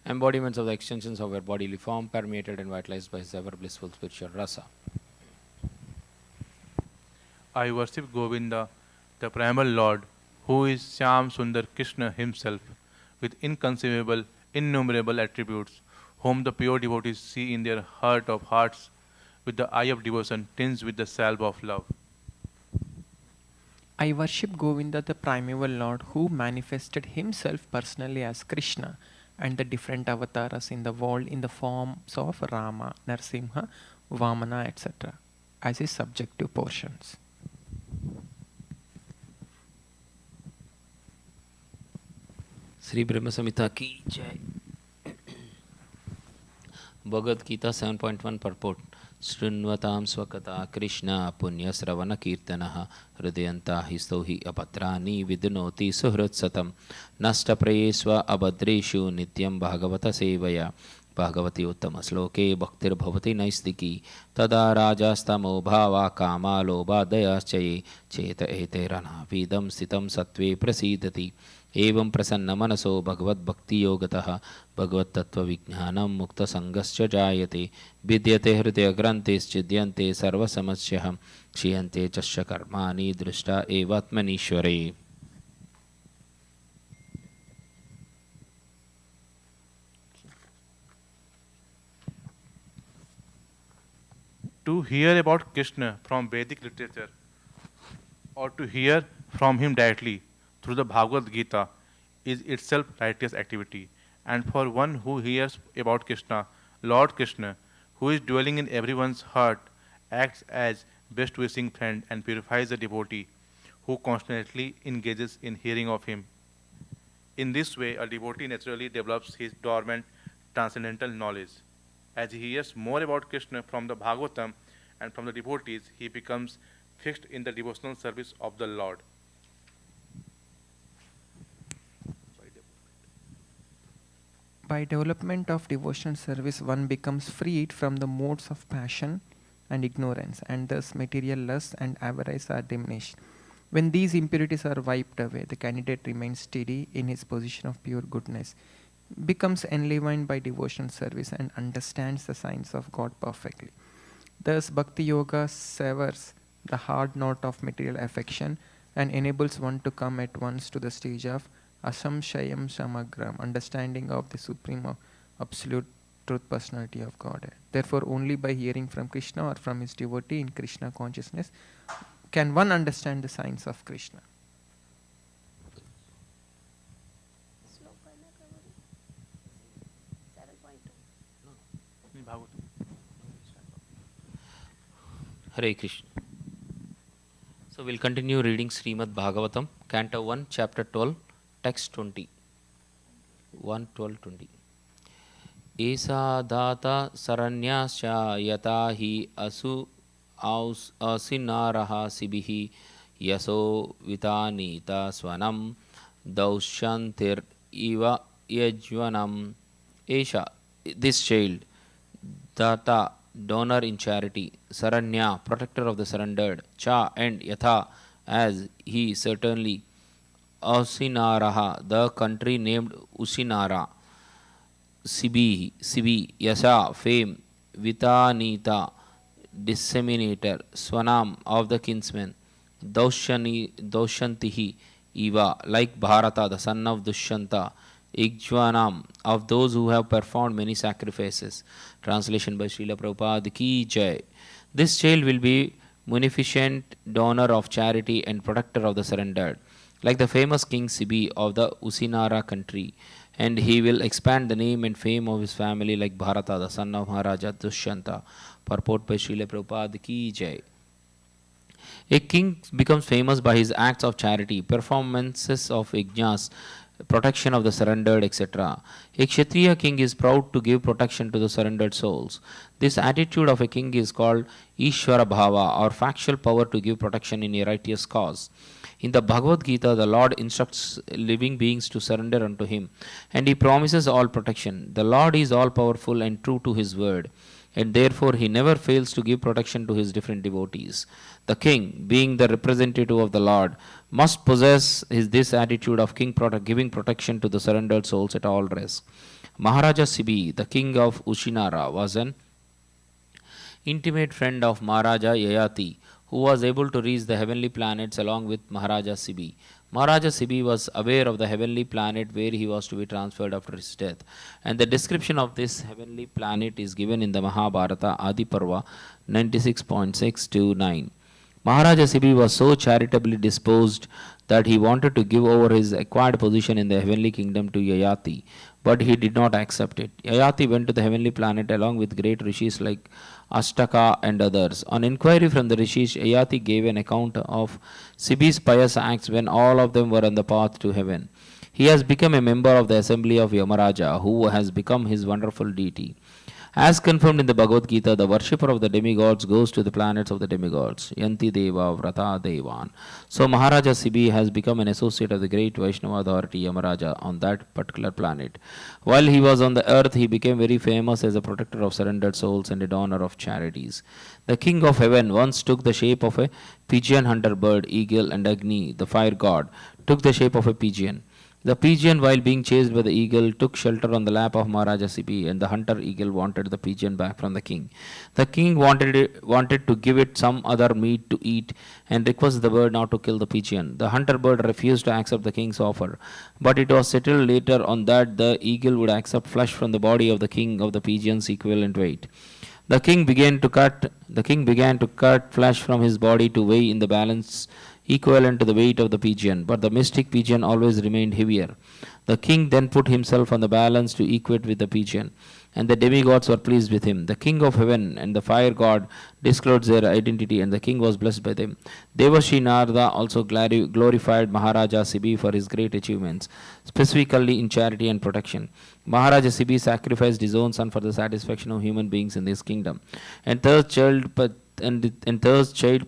embodiments of the extensions of her bodily form, permeated and vitalized by his ever blissful spiritual rasa. I worship Govinda, the primal Lord, who is Shyam Sundar Krishna himself, with inconceivable, innumerable attributes, whom the pure devotees see in their heart of hearts, with the eye of devotion tinged with the salve of love. I worship Govinda, the primeval Lord, who manifested himself personally as Krishna and the different avatars in the world in the forms of Rama, Narsimha, Vamana, etc., as his subjective portions. Sri Brahma Samhita ki jai. Bhagavad Gita 7.1 purport. Shrunvatam swakata Krishna punya sravana kirtanaha hridayanta histo hi apatrani vidunoti suhrat satam nasta prayesva abhadreshu nityam bhagavata sevaya bhagavati uttama sloke bhaktir bhavati naistiki tada rajastamo bhava kama lobha dayaschaye cheta ete rana vidam sitam satve prasidati एवं प्रसन्न मनसो भगवत भक्ति योगतः भगवत तत्व विज्ञानम मुक्त संगस्य जायते विद्यते हृदय ग्रंथेश्चिद्यन्ते सर्वसमस्यः क्षीयन्ते च कर्माणि दृष्टा एवात्मनीश्वरे. To hear about Krishna from Vedic literature or to hear from him directly through the Bhagavad Gita is itself righteous activity. And for one who hears about Krishna, Lord Krishna, who is dwelling in everyone's heart, acts as best wishing friend and purifies the devotee who constantly engages in hearing of him. In this way, a devotee naturally develops his dormant transcendental knowledge. As he hears more about Krishna from the Bhagavatam and from the devotees, he becomes fixed in the devotional service of the Lord. By development of devotional service, one becomes freed from the modes of passion and ignorance, and thus material lust and avarice are diminished. When these impurities are wiped away, the candidate remains steady in his position of pure goodness, becomes enlivened by devotional service, and understands the signs of God perfectly. Thus, Bhakti Yoga severs the hard knot of material affection and enables one to come at once to the stage of Asamshayam Samagram, understanding of the supreme absolute truth personality of God. Therefore, only by hearing from Krishna or from his devotee in Krishna consciousness can one understand the signs of Krishna. Hare Krishna. So we'll continue reading Srimad Bhagavatam, Canto 1, Chapter 12, Text 20. 1, 12, 20. Esa data saranyasya yata hi asinaraha sibihi yaso vitanita swanam daushantir iva yajvanam. Esha, this child, data, donor in charity, saranya, protector of the surrendered, cha, and yatha, as he certainly, Asinaraha, the country named Usinara, Sibi, Yasa, fame, Vitanita, disseminator, Swanam, of the kinsmen, Daushantihi, Eva, like Bharata, the son of Dushyanta, Igwanam, of those who have performed many sacrifices. Translation by Srila Prabhupada Ki Jai. This child will be munificent donor of charity and protector of the surrendered, like the famous King Sibi of the Usinara country, and he will expand the name and fame of his family like Bharata, the son of Maharaja Dushyanta. Purport by Srila Prabhupada Ki Jai. A king becomes famous by his acts of charity, performances of yajnas, protection of the surrendered, etc. A Kshatriya king is proud to give protection to the surrendered souls. This attitude of a king is called Ishvara Bhava, or factual power to give protection in a righteous cause. In the Bhagavad Gita, the Lord instructs living beings to surrender unto Him, and He promises all protection. The Lord is all powerful and true to His word, and therefore He never fails to give protection to His different devotees. The king, being the representative of the Lord, must possess this attitude of giving protection to the surrendered souls at all risk. Maharaja Sibi, the king of Ushinara, was an intimate friend of Maharaja Yayati, who was able to reach the heavenly planets along with Maharaja Sibi. Maharaja Sibi was aware of the heavenly planet where he was to be transferred after his death, and the description of this heavenly planet is given in the Mahabharata Adi Parva 96.6 to 9. Maharaja Sibi was so charitably disposed that he wanted to give over his acquired position in the heavenly kingdom to Yayati, but he did not accept it. Yayati went to the heavenly planet along with great rishis like Astaka and others. On inquiry from the rishis, Yayati gave an account of Sibi's pious acts when all of them were on the path to heaven. He has become a member of the assembly of Yamaraja, who has become his wonderful deity. As confirmed in the Bhagavad Gita, the worshipper of the demigods goes to the planets of the demigods, Yanti Deva Vrata Devan. So Maharaja Sibi has become an associate of the great Vaishnava authority Yamaraja on that particular planet. While he was on the earth, he became very famous as a protector of surrendered souls and a donor of charities. The king of heaven once took the shape of a pigeon hunter bird, eagle, and Agni, the fire god, took the shape of a pigeon. The pigeon, while being chased by the eagle, took shelter on the lap of Maharaja Sibi, and the hunter eagle wanted the pigeon back from the king. The king wanted to give it some other meat to eat and requested the bird not to kill the pigeon. The hunter bird refused to accept the king's offer, but it was settled later on that the eagle would accept flesh from the body of the king of the pigeon's equivalent weight. The king began to cut flesh from his body to weigh in the balance equivalent to the weight of the pigeon, but the mystic pigeon always remained heavier. The king then put himself on the balance to equate with the pigeon, and the demigods were pleased with him. The king of heaven and the fire god disclosed their identity, and the king was blessed by them. Devashi Narada also glorified Maharaja Sibi for his great achievements, specifically in charity and protection. Maharaja Sibi sacrificed his own son for the satisfaction of human beings in this kingdom, and thus child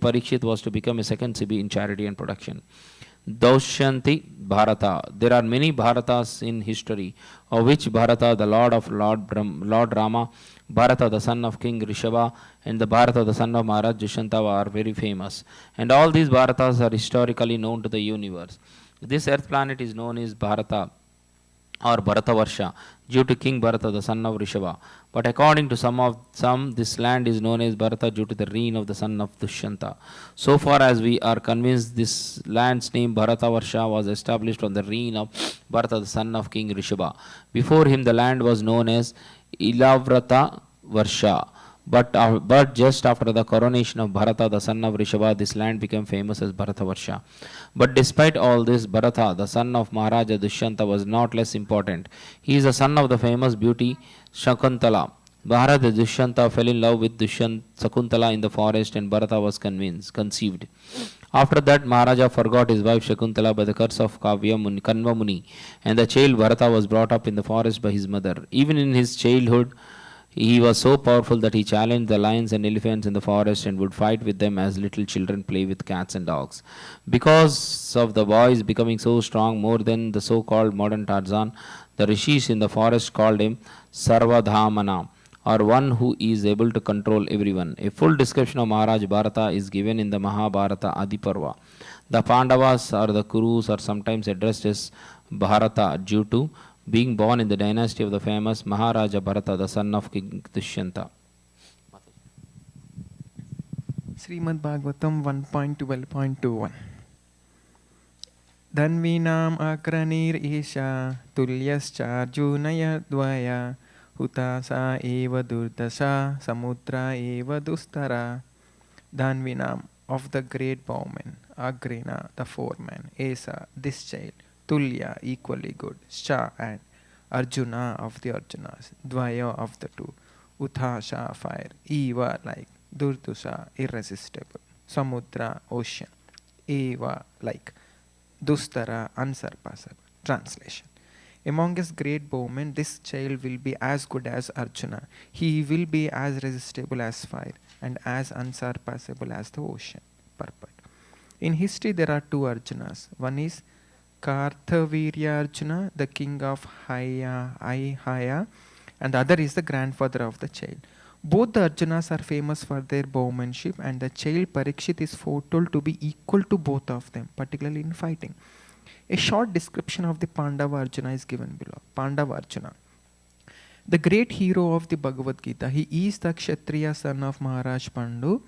Parikshit was to become a second Sibi in charity and protection. Daushanti Bharata. There are many Bharatas in history, of which Bharata, the lord of Lord Rama, Bharata, the son of King Rishabha, and the Bharata, the son of Maharaj Dushanta, are very famous. And all these Bharatas are historically known to the universe. This earth planet is known as Bharata or Bharatavarsha due to King Bharata, the son of Rishabha. But according to some, this land is known as Bharata due to the reign of the son of Dushyanta. So far as we are convinced, this land's name Bharatavarsha was established on the reign of Bharata, the son of King Rishabha. Before him, the land was known as Ilavrata Varsha. But just after the coronation of Bharata, the son of Rishabha, this land became famous as Bharatavarsha. But despite all this, Bharata, the son of Maharaja Dushyanta, was not less important. He is the son of the famous beauty Shakuntala. Maharaja Dushyanta fell in love with Shakuntala in the forest, and Bharata was conceived. After that, Maharaja forgot his wife Shakuntala by the curse of Kanva Muni, and the child Bharata was brought up in the forest by his mother. Even in his childhood, he was so powerful that he challenged the lions and elephants in the forest and would fight with them as little children play with cats and dogs. Because of the boys becoming so strong, more than the so-called modern Tarzan, the rishis in the forest called him Sarvadhamana, or one who is able to control everyone. A full description of Maharaj Bharata is given in the Mahabharata Adi Parva. The Pandavas or the Kurus are sometimes addressed as Bharata due to being born in the dynasty of the famous Maharaja Bharata, the son of King Dushyanta. Srimad Bhagavatam 1.12.21. Dhanvinam akranir isha tulyascha dvaya hutasa eva durdasa samudra eva dustara. Dhanvinam of the great bowman, Agrina the foreman, Esa this child, Tulya equally good, Sha and Arjuna of the Arjunas, Dvaya of the two, Uthasha fire, Eva like, Durdusa irresistible, Samudra ocean, Eva like, Dustara unsurpassable. Translation. Among his great bowmen, this child will be as good as Arjuna. He will be as resistible as fire and as unsurpassable as the ocean. Purport. In history, there are two Arjunas. One is Karthavirya Arjuna, the king of Haya, and the other is the grandfather of the child. Both the Arjunas are famous for their bowmanship, and the child Parikshit is foretold to be equal to both of them, particularly in fighting. A short description of the Pandava Arjuna is given below. Pandava Arjuna, the great hero of the Bhagavad Gita. He is the Kshatriya son of Maharaj Pandu.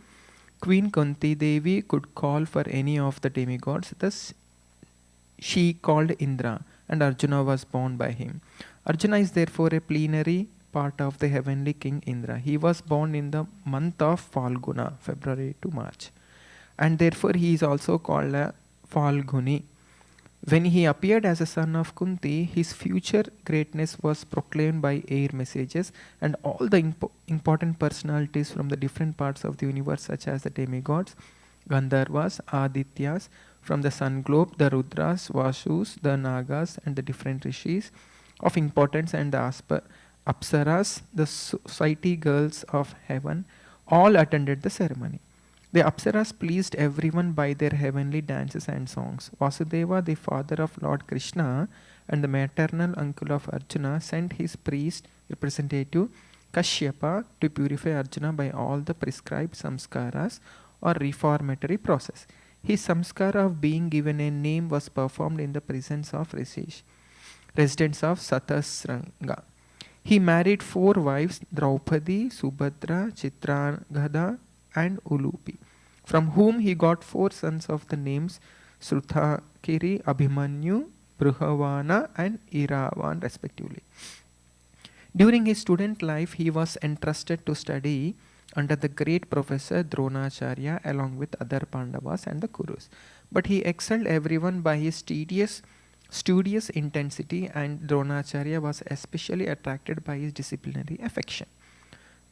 Queen Kunti Devi could call for any of the demigods. Thus, she called Indra, and Arjuna was born by him. Arjuna is therefore a plenary part of the heavenly king Indra. He was born in the month of Falguna, February to March, and therefore he is also called a Falguni. When he appeared as a son of Kunti, his future greatness was proclaimed by air messages, and all the important personalities from the different parts of the universe, such as the demigods, Gandharvas, Adityas, from the sun globe, the Rudras, Vasus, the Nagas, and the different rishis of importance, and the Apsaras, the society girls of heaven, all attended the ceremony. The Apsaras pleased everyone by their heavenly dances and songs. Vasudeva, the father of Lord Krishna and the maternal uncle of Arjuna, sent his priest representative Kashyapa to purify Arjuna by all the prescribed samskaras or reformatory process. His samskara of being given a name was performed in the presence of Rishish, residents of Satasranga. He married 4 wives, Draupadi, Subhadra, Chitrangada, and Ulupi, from whom he got 4 sons of the names Sruthakiri, Abhimanyu, Bruhavana, and Iravan respectively. During his student life, he was entrusted to study under the great professor Dronacharya along with other Pandavas and the Kurus. But he excelled everyone by his studious intensity, and Dronacharya was especially attracted by his disciplinary affection.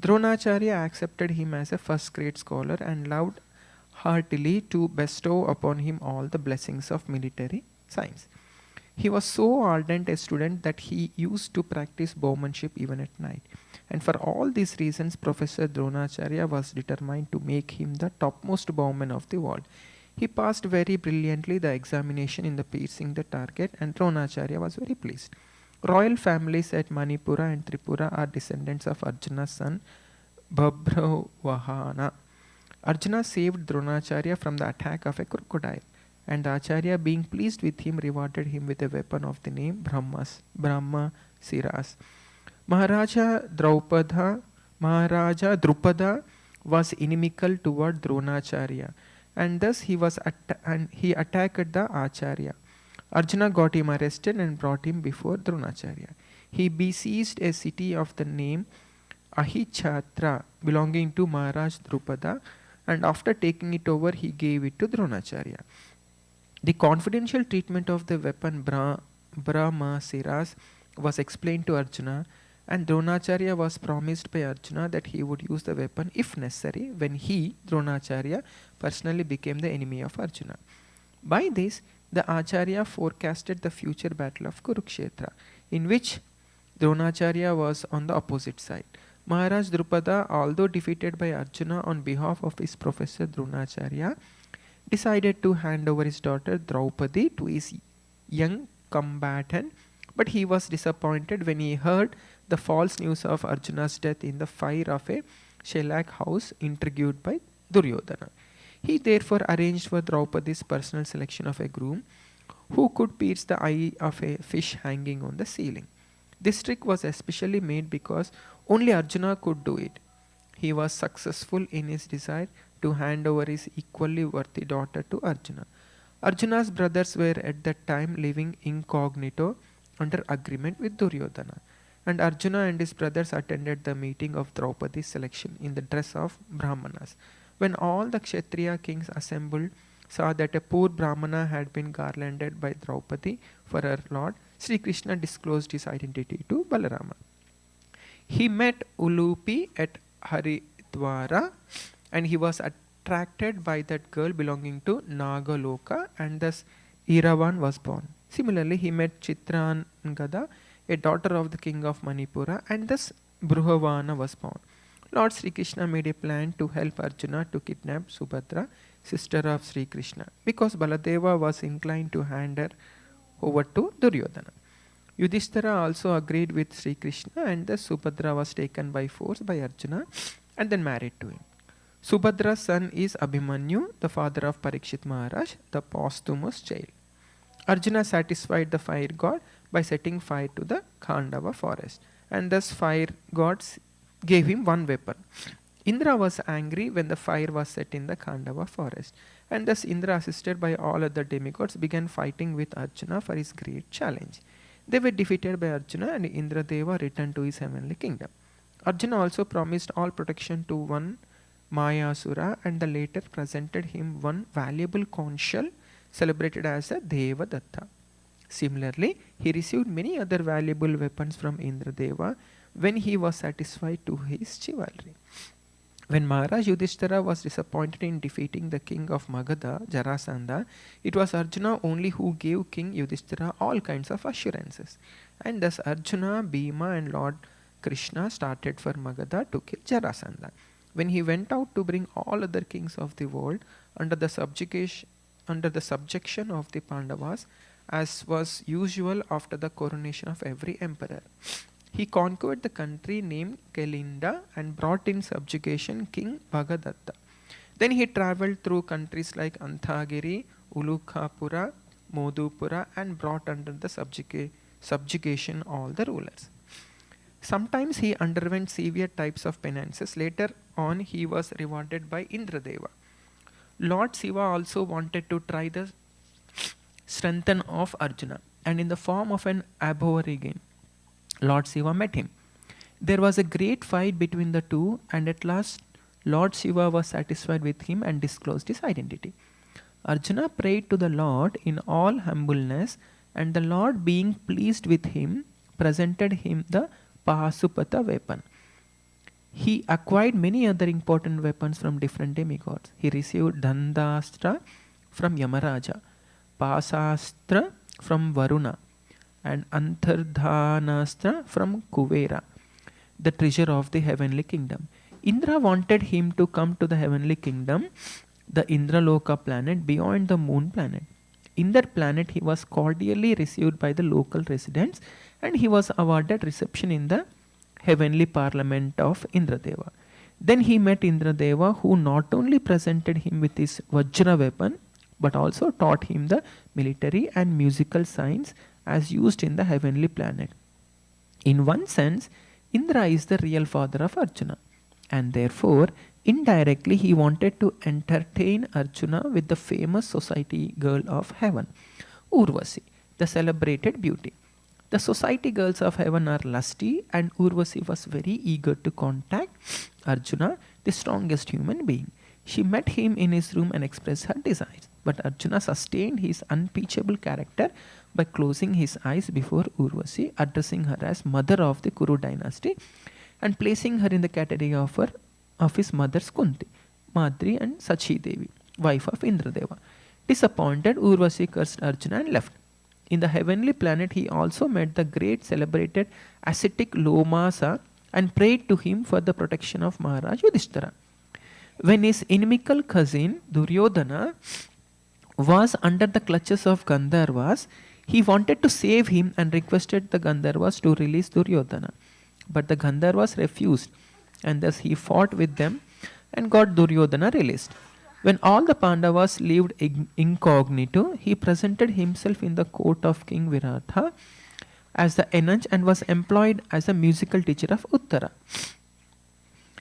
Dronacharya accepted him as a first-grade scholar and loved heartily to bestow upon him all the blessings of military science. He was so ardent a student that he used to practice bowmanship even at night. And for all these reasons, Professor Dronacharya was determined to make him the topmost bowman of the world. He passed very brilliantly the examination in the piercing the target, and Dronacharya was very pleased. Royal families at Manipura and Tripura are descendants of Arjuna's son Babhravahana. Arjuna saved Dronacharya from the attack of a crocodile, and the Acharya, being pleased with him, rewarded him with a weapon of the name Brahma Siras. Maharaja Drupada was inimical toward Dronacharya, and thus he attacked the Acharya. Arjuna got him arrested and brought him before Dronacharya. He besieged a city of the name Ahichatra belonging to Maharaj Drupada, and after taking it over, he gave it to Dronacharya. The confidential treatment of the weapon Brahmasiras was explained to Arjuna, and Dronacharya was promised by Arjuna that he would use the weapon if necessary when he, Dronacharya, personally became the enemy of Arjuna. By this, the Acharya forecasted the future battle of Kurukshetra, in which Dronacharya was on the opposite side. Maharaj Drupada, although defeated by Arjuna on behalf of his professor Dronacharya, decided to hand over his daughter Draupadi to his young combatant, but he was disappointed when he heard the false news of Arjuna's death in the fire of a shellac house intrigued by Duryodhana. He therefore arranged for Draupadi's personal selection of a groom who could pierce the eye of a fish hanging on the ceiling. This trick was especially made because only Arjuna could do it. He was successful in his desire to hand over his equally worthy daughter to Arjuna. Arjuna's brothers were at that time living incognito under agreement with Duryodhana. And Arjuna and his brothers attended the meeting of Draupadi's selection in the dress of Brahmanas. When all the Kshatriya kings assembled saw that a poor Brahmana had been garlanded by Draupadi for her lord, Sri Krishna disclosed his identity to Balarama. He met Ulupi at Haridwara and he was attracted by that girl belonging to Nagaloka, and thus Iravan was born. Similarly, he met Chitrangada, a daughter of the king of Manipura, and thus Bruhavana was born. Lord Sri Krishna made a plan to help Arjuna to kidnap Subhadra, sister of Sri Krishna, because Baladeva was inclined to hand her over to Duryodhana. Yudhishthira also agreed with Sri Krishna, and thus Subhadra was taken by force by Arjuna and then married to him. Subhadra's son is Abhimanyu, the father of Parikshit Maharaj, the posthumous child. Arjuna satisfied the fire god by setting fire to the Khandava forest, and thus fire gods gave him one weapon. Indra was angry when the fire was set in the Khandava forest, and thus Indra, assisted by all other demigods, began fighting with Arjuna for his great challenge. They were defeated by Arjuna, and Indradeva returned to his heavenly kingdom. Arjuna also promised all protection to one Mayasura, and the later presented him one valuable conch shell celebrated as a Devadatta. Similarly, he received many other valuable weapons from Indradeva when he was satisfied to his chivalry. When Maharaj Yudhishthira was disappointed in defeating the king of Magadha, Jarasandha, it was Arjuna only who gave King Yudhishthira all kinds of assurances. And thus Arjuna, Bhima and Lord Krishna started for Magadha to kill Jarasandha. When he went out to bring all other kings of the world under the subjection of the Pandavas, as was usual after the coronation of every emperor, he conquered the country named Kelinda and brought in subjugation King Bhagadatta. Then he travelled through countries like Anthagiri, Ulukapura, Modupura, and brought under the subjugation all the rulers. Sometimes he underwent severe types of penances. Later on, he was rewarded by Indradeva. Lord Shiva also wanted to try the strength of Arjuna, and in the form of an aborigine, Lord Shiva met him. There was a great fight between the two, and at last Lord Shiva was satisfied with him and disclosed his identity. Arjuna prayed to the Lord in all humbleness, and the Lord, being pleased with him, presented him the Pasupata weapon. He acquired many other important weapons from different demigods. He received Dandastra from Yamaraja, Pasastra from Varuna, and Antardhanastra from Kuvera, the treasure of the heavenly kingdom. Indra wanted him to come to the heavenly kingdom, the Indraloka planet beyond the moon planet. In that planet, he was cordially received by the local residents, and he was awarded reception in the heavenly parliament of Indradeva. Then he met Indradeva, who not only presented him with his Vajra weapon, but also taught him the military and musical science as used in the heavenly planet. In one sense, Indra is the real father of Arjuna, and therefore indirectly he wanted to entertain Arjuna with the famous society girl of heaven, Urvasi, the celebrated beauty. The society girls of heaven are lusty, and Urvasi was very eager to contact Arjuna, the strongest human being. She met him in his room and expressed her desires, but Arjuna sustained his unimpeachable character by closing his eyes before Urvasi, addressing her as mother of the Kuru dynasty, and placing her in the category of his mothers Kunti, Madri and Sachi Devi, wife of Indradeva. Disappointed, Urvasi cursed Arjuna and left. In the heavenly planet, he also met the great celebrated ascetic Lomasa and prayed to him for the protection of Maharaj Yudhishthira. When his inimical cousin Duryodhana was under the clutches of Gandharvas, he wanted to save him and requested the Gandharvas to release Duryodhana. But the Gandharvas refused, and thus he fought with them and got Duryodhana released. When all the Pandavas lived incognito, he presented himself in the court of King Viratha as the eunuch and was employed as a musical teacher of Uttara,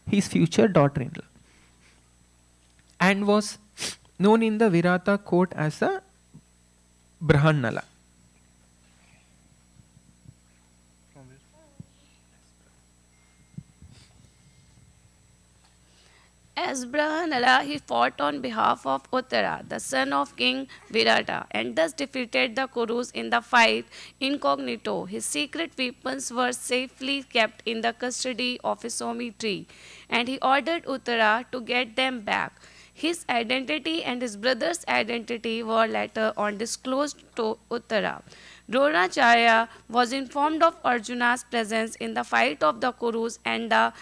his future daughter-in-law, and was known in the Viratha court as a Brahannala. As Brahanala, he fought on behalf of Uttara, the son of King Virata, and thus defeated the Kurus in the fight incognito. His secret weapons were safely kept in the custody of a Somi tree, and he ordered Uttara to get them back. His identity and his brother's identity were later on disclosed to Uttara. Dronacharya was informed of Arjuna's presence in the fight of the Kurus and the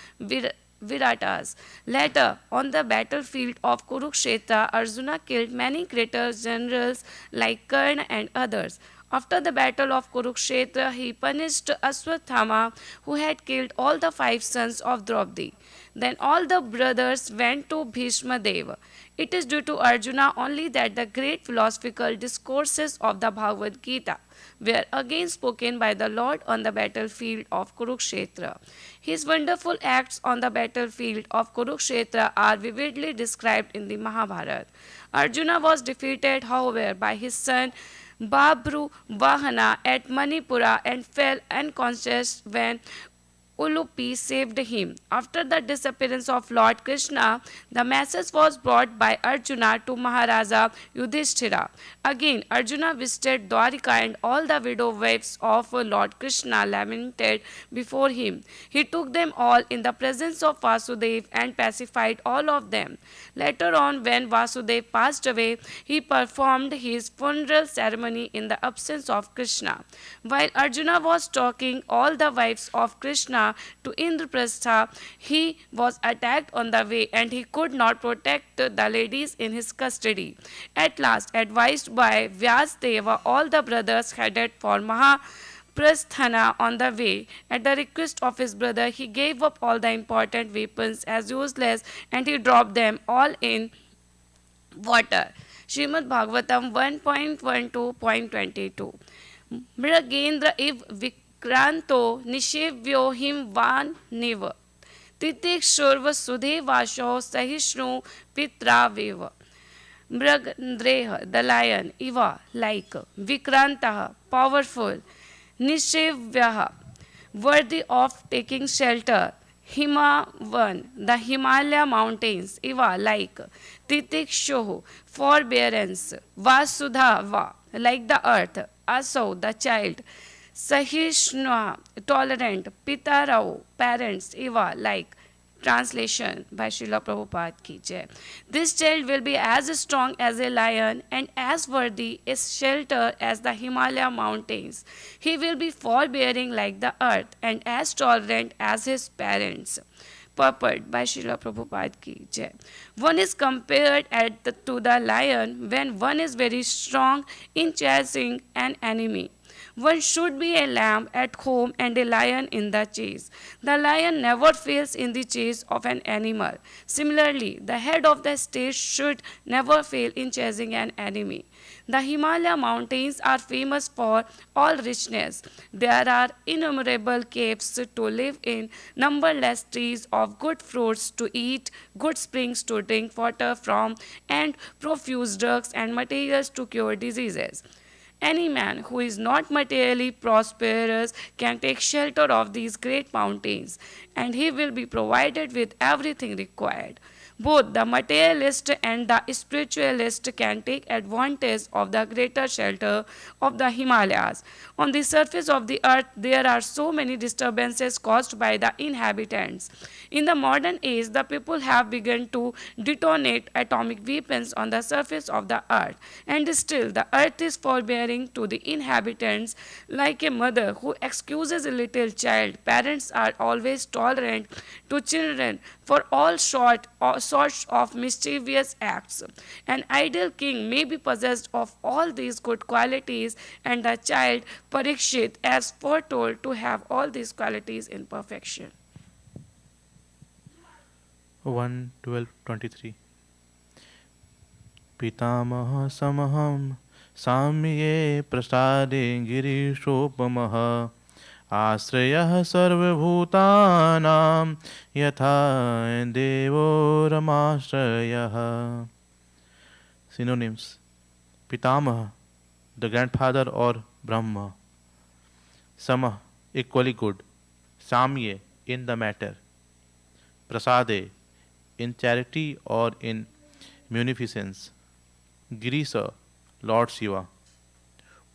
Viratas. Later, on the battlefield of Kurukshetra, Arjuna killed many greater generals like Karna and others. After the battle of Kurukshetra, he punished Aswathama, who had killed all the 5 sons of Draupadi. Then all the brothers went to Bhishma Deva. It is due to Arjuna only that the great philosophical discourses of the Bhagavad Gita were again spoken by the Lord on the battlefield of Kurukshetra. His wonderful acts on the battlefield of Kurukshetra are vividly described in the Mahabharata. Arjuna was defeated, however, by his son Babru Vahana at Manipura and fell unconscious when Ulupi saved him. After the disappearance of Lord Krishna, the message was brought by Arjuna to Maharaja Yudhishthira. Again, Arjuna visited Dwarika and all the widow wives of Lord Krishna lamented before him. He took them all in the presence of Vasudev and pacified all of them. Later on, when Vasudev passed away, he performed his funeral ceremony in the absence of Krishna. While Arjuna was talking all the wives of Krishna to Indraprastha, he was attacked on the way and he could not protect the ladies in his custody. At last, advised by Vyasdeva, all the brothers headed for Mahaprasthana on the way. At the request of his brother, he gave up all the important weapons as useless and he dropped them all in water. Srimad Bhagavatam 1.12.22 Mragendra iv Vikranto Nishevyo himvan niv Titik Shurva Sudhe Vasho Sahishnu Pitra Veva Mragndreha, the lion, Iva, like Vikrantaha, powerful, Nishevyaha, worthy of taking shelter, Himavan, the Himalaya mountains, Iva, like Titikshohu, forbearance, Vasudha, like the earth, Aso, the child, Sahishnua, tolerant, Pitarao, parents, Iva, like translation by Srila Prabhupada ki jai. This child will be as strong as a lion and as worthy a shelter as the Himalaya mountains. He will be forbearing like the earth and as tolerant as his parents. Purport by Srila Prabhupada ki jai. One is compared to the lion when one is very strong in chasing an enemy. One should be a lamb at home and a lion in the chase. The lion never fails in the chase of an animal. Similarly, the head of the state should never fail in chasing an enemy. The Himalaya mountains are famous for all richness. There are innumerable caves to live in, numberless trees of good fruits to eat, good springs to drink water from, and profuse drugs and materials to cure diseases. Any man who is not materially prosperous can take shelter of these great mountains, and he will be provided with everything required. Both the materialist and the spiritualist can take advantage of the greater shelter of the Himalayas. On the surface of the earth, there are so many disturbances caused by the inhabitants. In the modern age, the people have begun to detonate atomic weapons on the surface of the earth, and still the earth is forbearing to the inhabitants like a mother who excuses a little child. Parents are always tolerant to children for all sorts of mischievous acts. An ideal king may be possessed of all these good qualities, and the child Parikshit is foretold to have all these qualities in perfection. 1:12:23 पितामह समहं साम्ये प्रसादे गिरीशोपमः आश्रयः सर्वभूतानां यथा देवो रमाश्रयः. Synonyms: Pitamah, the grandfather or Brahma. Sama, equally good. Samye, in the matter. Prasade, in charity or in munificence. Girisa, Lord Shiva.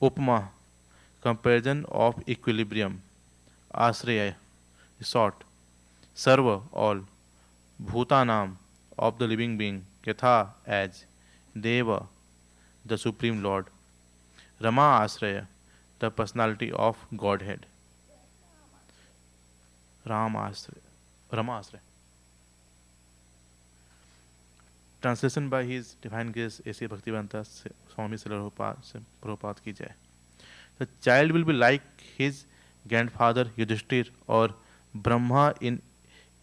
Upma, comparison of equilibrium. Asraya, resort. Sarva, all. Bhutanam, of the living being. Yatha, as. Deva, the Supreme Lord. Rama Asraya, the personality of Godhead. Ram Asraya. Rama Asraya. Translation by His Divine Grace A.C. Bhaktivedanta Swami Srila Prabhupada ki jai. The child will be like his grandfather Yudhishthir or Brahma in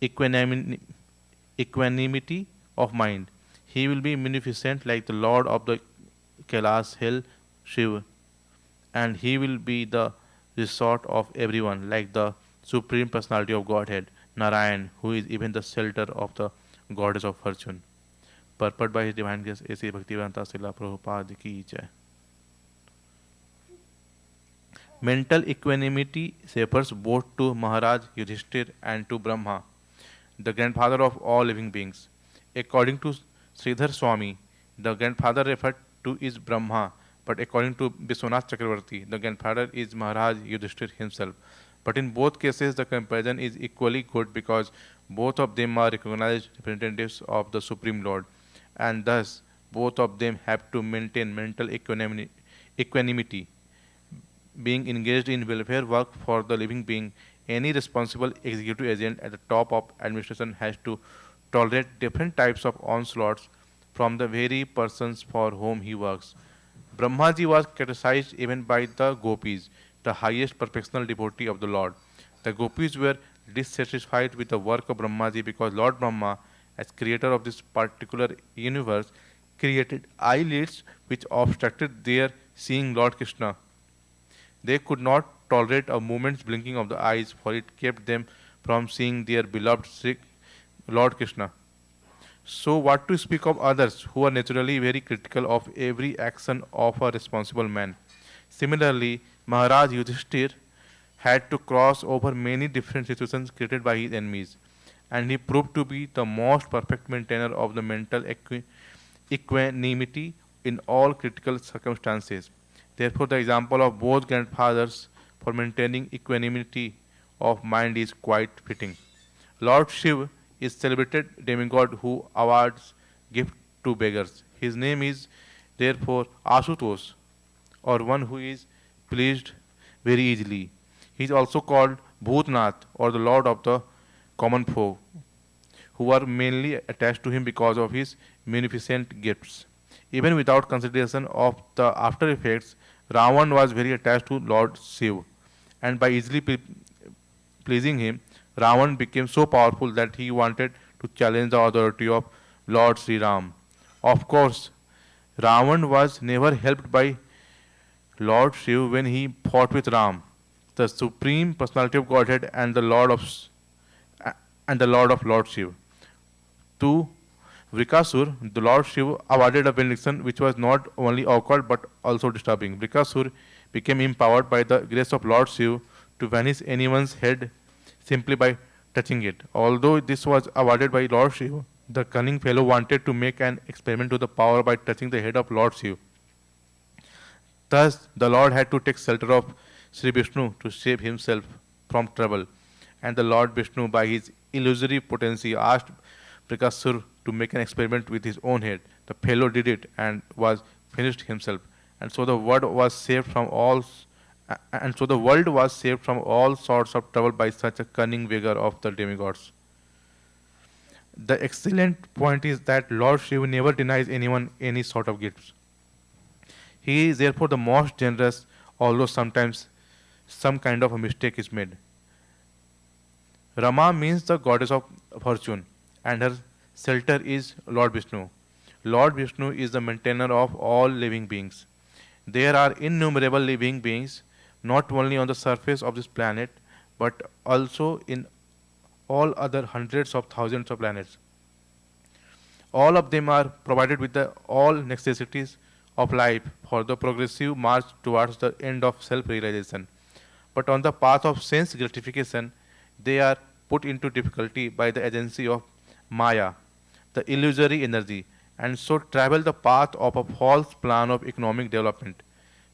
equanimity of mind. He will be munificent like the Lord of the Kailash hill, Shiva, and he will be the resort of everyone like the Supreme Personality of Godhead, Narayan, who is even the shelter of the Goddess of Fortune. Purport by His Divine Grace A.C. Bhaktivedanta Srila Prabhupada ki jai. Mental equanimity refers both to Maharaj Yudhishthir and to Brahma, the grandfather of all living beings. According to Sridhar Swami, the grandfather referred to is Brahma, but according to Biswanath Chakravarti, the grandfather is Maharaj Yudhishthir himself. But in both cases, the comparison is equally good because both of them are recognized representatives of the Supreme Lord, and thus both of them have to maintain mental equanimity. Being engaged in welfare work for the living being, any responsible executive agent at the top of administration has to tolerate different types of onslaughts from the very persons for whom he works. Brahmaji was criticized even by the gopis, the highest perfectional devotee of the Lord. The gopis were dissatisfied with the work of Brahmaji because Lord Brahma, as creator of this particular universe, created eyelids which obstructed their seeing Lord Krishna. They could not tolerate a moment's blinking of the eyes, for it kept them from seeing their beloved Sri Lord Krishna. So, what to speak of others who are naturally very critical of every action of a responsible man? Similarly, Maharaj Yudhishthir had to cross over many different situations created by his enemies, and he proved to be the most perfect maintainer of the mental equanimity in all critical circumstances. Therefore, the example of both grandfathers for maintaining equanimity of mind is quite fitting. Lord Shiv is celebrated demigod who awards gift to beggars. His name is therefore Asutosh, or one who is pleased very easily. He is also called Bhutnath, or the Lord of the common folk, who are mainly attached to him because of his munificent gifts. Even without consideration of the after effects, Ravan was very attached to Lord Shiv, and by easily pleasing him, Ravan became so powerful that he wanted to challenge the authority of Lord Sri Ram. Of course, Ravan was never helped by Lord Shiv when he fought with Ram, the supreme personality of Godhead and the Lord of Lord Shiv. To Vrikasur, the Lord Shiva awarded a benediction which was not only awkward but also disturbing. Vrikasur became empowered by the grace of Lord Shiva to vanish anyone's head simply by touching it. Although this was awarded by Lord Shiva, the cunning fellow wanted to make an experiment to the power by touching the head of Lord Shiva. Thus, the Lord had to take shelter of Sri Vishnu to save himself from trouble, and the Lord Vishnu, by his illusory potency, asked Vrikasur to make an experiment with his own head. The fellow did it and was finished himself, and so the world was saved from all sorts of trouble by such a cunning vigor of the demigods. The excellent point is that Lord Shiva never denies anyone any sort of gifts. He is therefore the most generous, although sometimes some kind of a mistake is made. Rama means the goddess of fortune, and her shelter is Lord Vishnu. Lord Vishnu is the maintainer of all living beings. There are innumerable living beings, not only on the surface of this planet, but also in all other hundreds of thousands of planets. All of them are provided with the all necessities of life for the progressive march towards the end of self-realization. But on the path of sense gratification, they are put into difficulty by the agency of Maya, the illusory energy, and so travel the path of a false plan of economic development.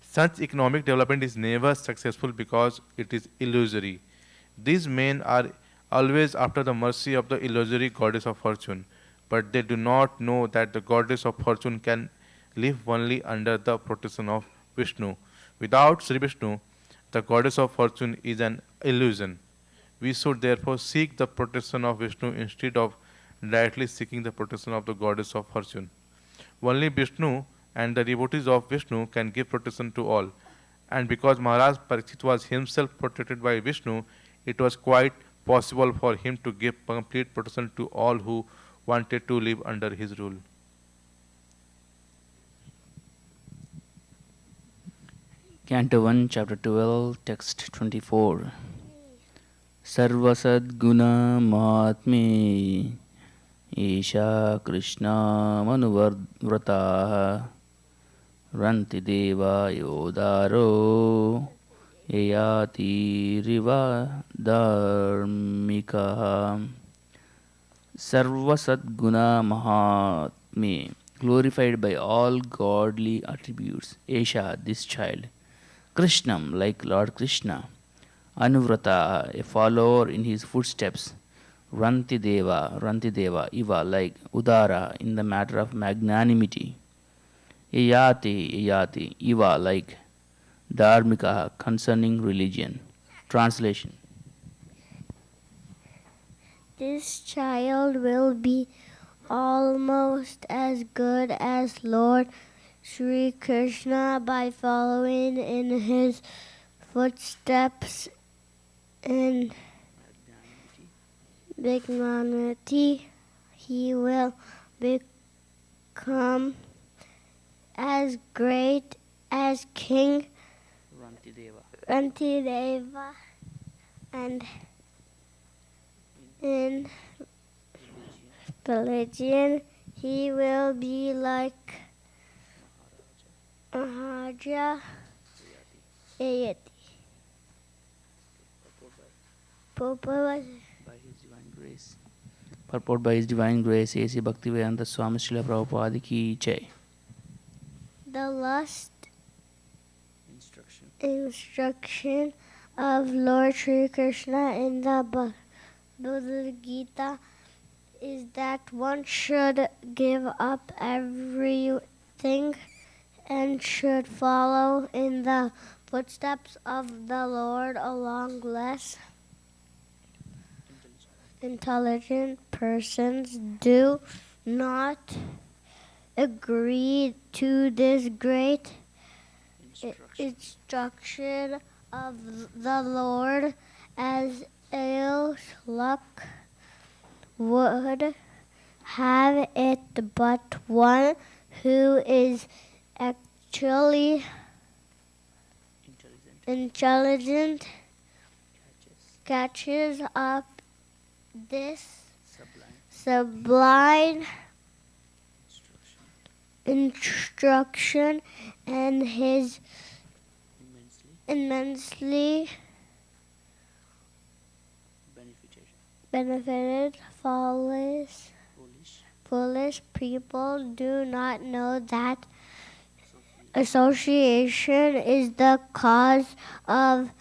Such economic development is never successful because it is illusory. These men are always after the mercy of the illusory goddess of fortune, but they do not know that the goddess of fortune can live only under the protection of Vishnu. Without Sri Vishnu, the goddess of fortune is an illusion. We should therefore seek the protection of Vishnu instead of directly seeking the protection of the goddess of fortune. Only Vishnu and the devotees of Vishnu can give protection to all. And because Maharaj Parikshit was himself protected by Vishnu, it was quite possible for him to give complete protection to all who wanted to live under his rule. Canto 1, Chapter 12, Text 24. Sarvasadguna Mahatme Isha Krishna Manuvrata Ranti Deva Yodaro Yayati Riva Dharmika. Sarvasadguna Mahatme, glorified by all godly attributes. Esha, this child. Krishnam, like Lord Krishna. Anuvrata, a follower in his footsteps. Ranti Deva, Iva, like Udara, in the matter of magnanimity. Yayati, Iva, like Dharmika, concerning religion. Translation. This child will be almost as good as Lord Sri Krishna by following in his footsteps in magnanimity. He will become as great as King Rantideva, and in religion he will be like Maharaja Ayati. Purport by His Divine Grace, A.C. Bhaktivedanta Swami Srila Prabhupada ki jai. The last instruction of Lord Sri Krishna in the Bhagavad Gita is that one should give up everything and should follow in the footsteps of the Lord along less intelligent persons do not agree to this great instruction of the Lord, as ill luck would have it, but one who is actually intelligent catches up this sublime instruction and his immensely benefited foolish people do not know that association is the cause of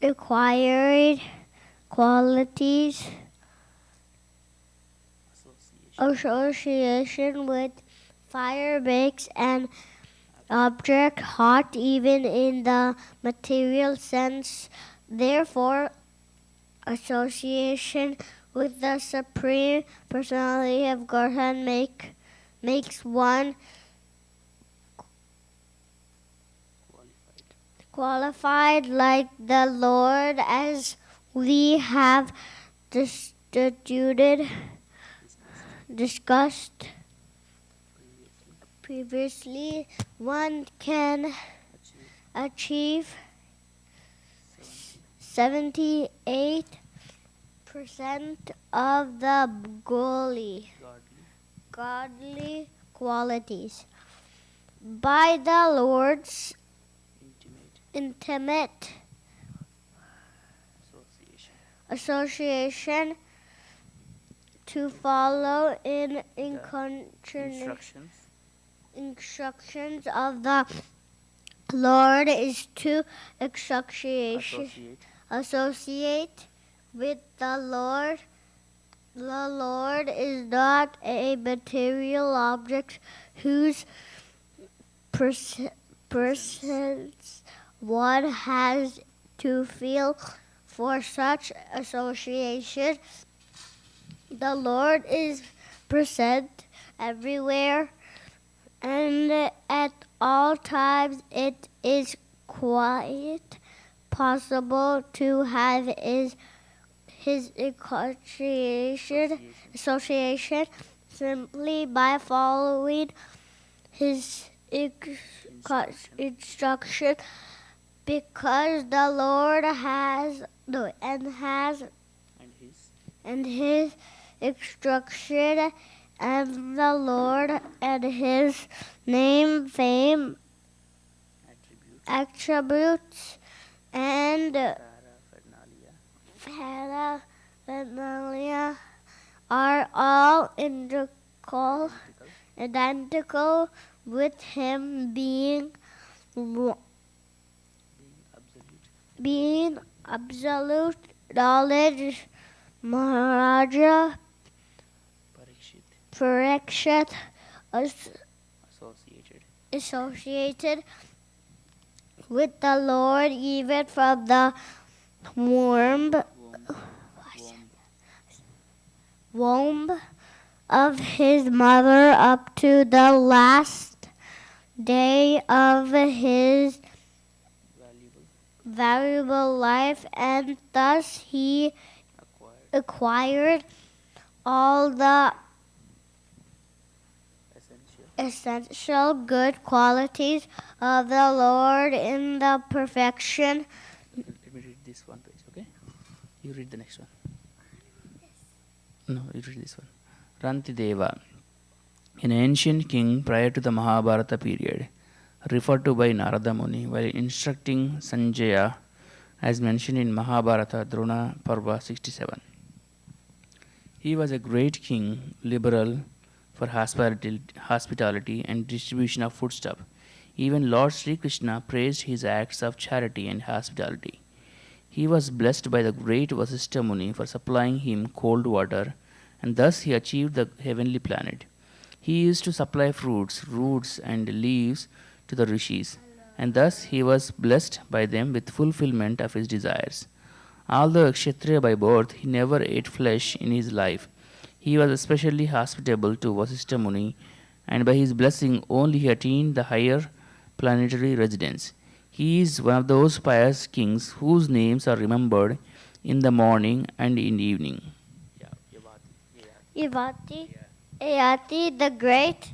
acquired qualities. Association with fire makes an object hot even in the material sense. Therefore, association with the Supreme Personality of Godhead makes one qualified like the Lord, as we have discussed previously. One can achieve 78% of the godly qualities by the Lord's intimate association to follow in instructions of the Lord is to associate with the Lord. The Lord is not a material object whose presence one has to feel for such association. The Lord is present everywhere and at all times. It is quite possible to have his association simply by following his instruction, because the Lord has his instruction, and the Lord and his name, fame, attributes, and paraphernalia are all identical with him being absolute knowledge. Maharaja Parikshit associated with the Lord even from the womb of his mother up to the last day of his valuable life, and thus he acquired all the essential good qualities of the Lord in the perfection. Let me read this one page, okay? You read the next one. No, you read this one. Rantideva, an ancient king prior to the Mahabharata period, referred to by Narada Muni while instructing Sanjaya, as mentioned in Mahabharata Drona Parva 67. He was a great king, liberal for hospitality and distribution of foodstuff. Even Lord Sri Krishna praised his acts of charity and hospitality. He was blessed by the great Vasishtha Muni for supplying him cold water, and thus he achieved the heavenly planet. He used to supply fruits, roots, and leaves to the rishis, and thus he was blessed by them with fulfillment of his desires. Although a Kshatriya by birth, he never ate flesh in his life. He was especially hospitable to Vasishtha Muni, and by his blessing only he attained the higher planetary residence. He is one of those pious kings whose names are remembered in the morning and in the evening. Ayati the Great,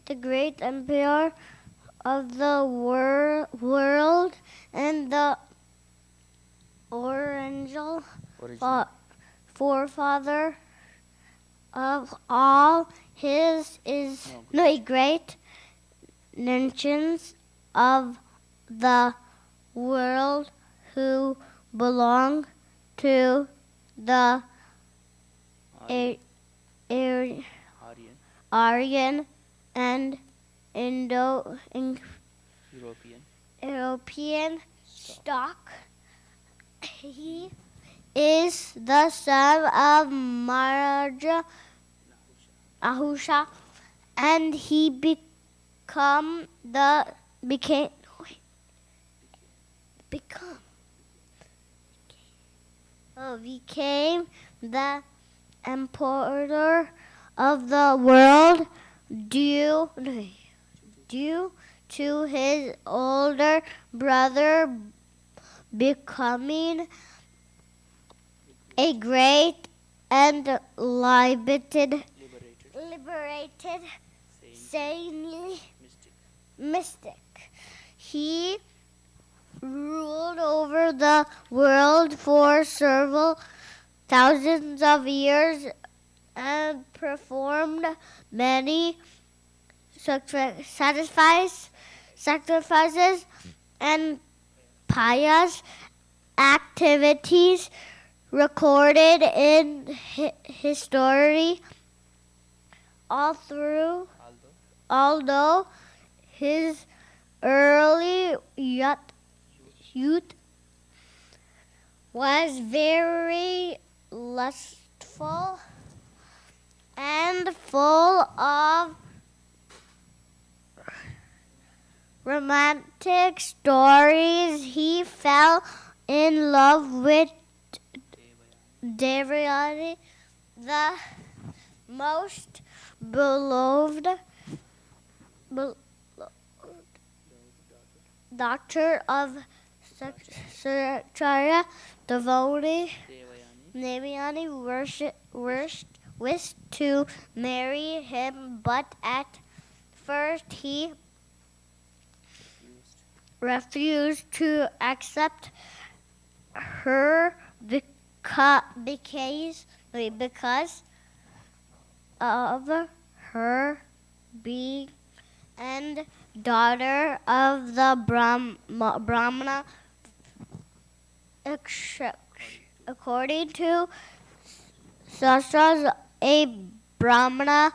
the great emperor of the world, and the original forefather of all his is great nations of the world who belong to the Aryan and Indo-European stock. He is the son of Maharaja Ahusha, and he became the emperor of the world due to his older brother becoming a great and liberated saintly mystic. He ruled over the world for several thousands of years and performed many sacrifices and pious activities recorded in history. Although his early youth was very lustful and full of romantic stories, he fell in love with Devayani, the most beloved daughter of Sakracharya. Devayani wished to marry him, but at first he refused to accept her because of her being and daughter of the Brahmana. According to Shastras, a Brahmana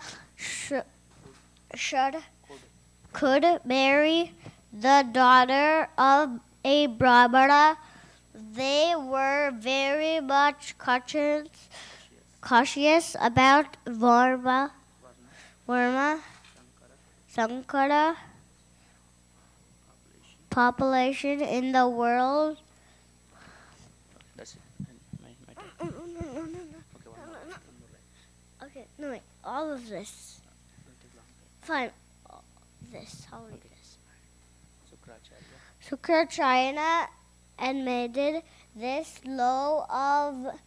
could marry the daughter of a Brahmana. They were very much cautious about Varma, Sankara population in the world. That's it. Okay, no wait, all of this. Fine, all this. I'll read this. Sukracharya admitted this law of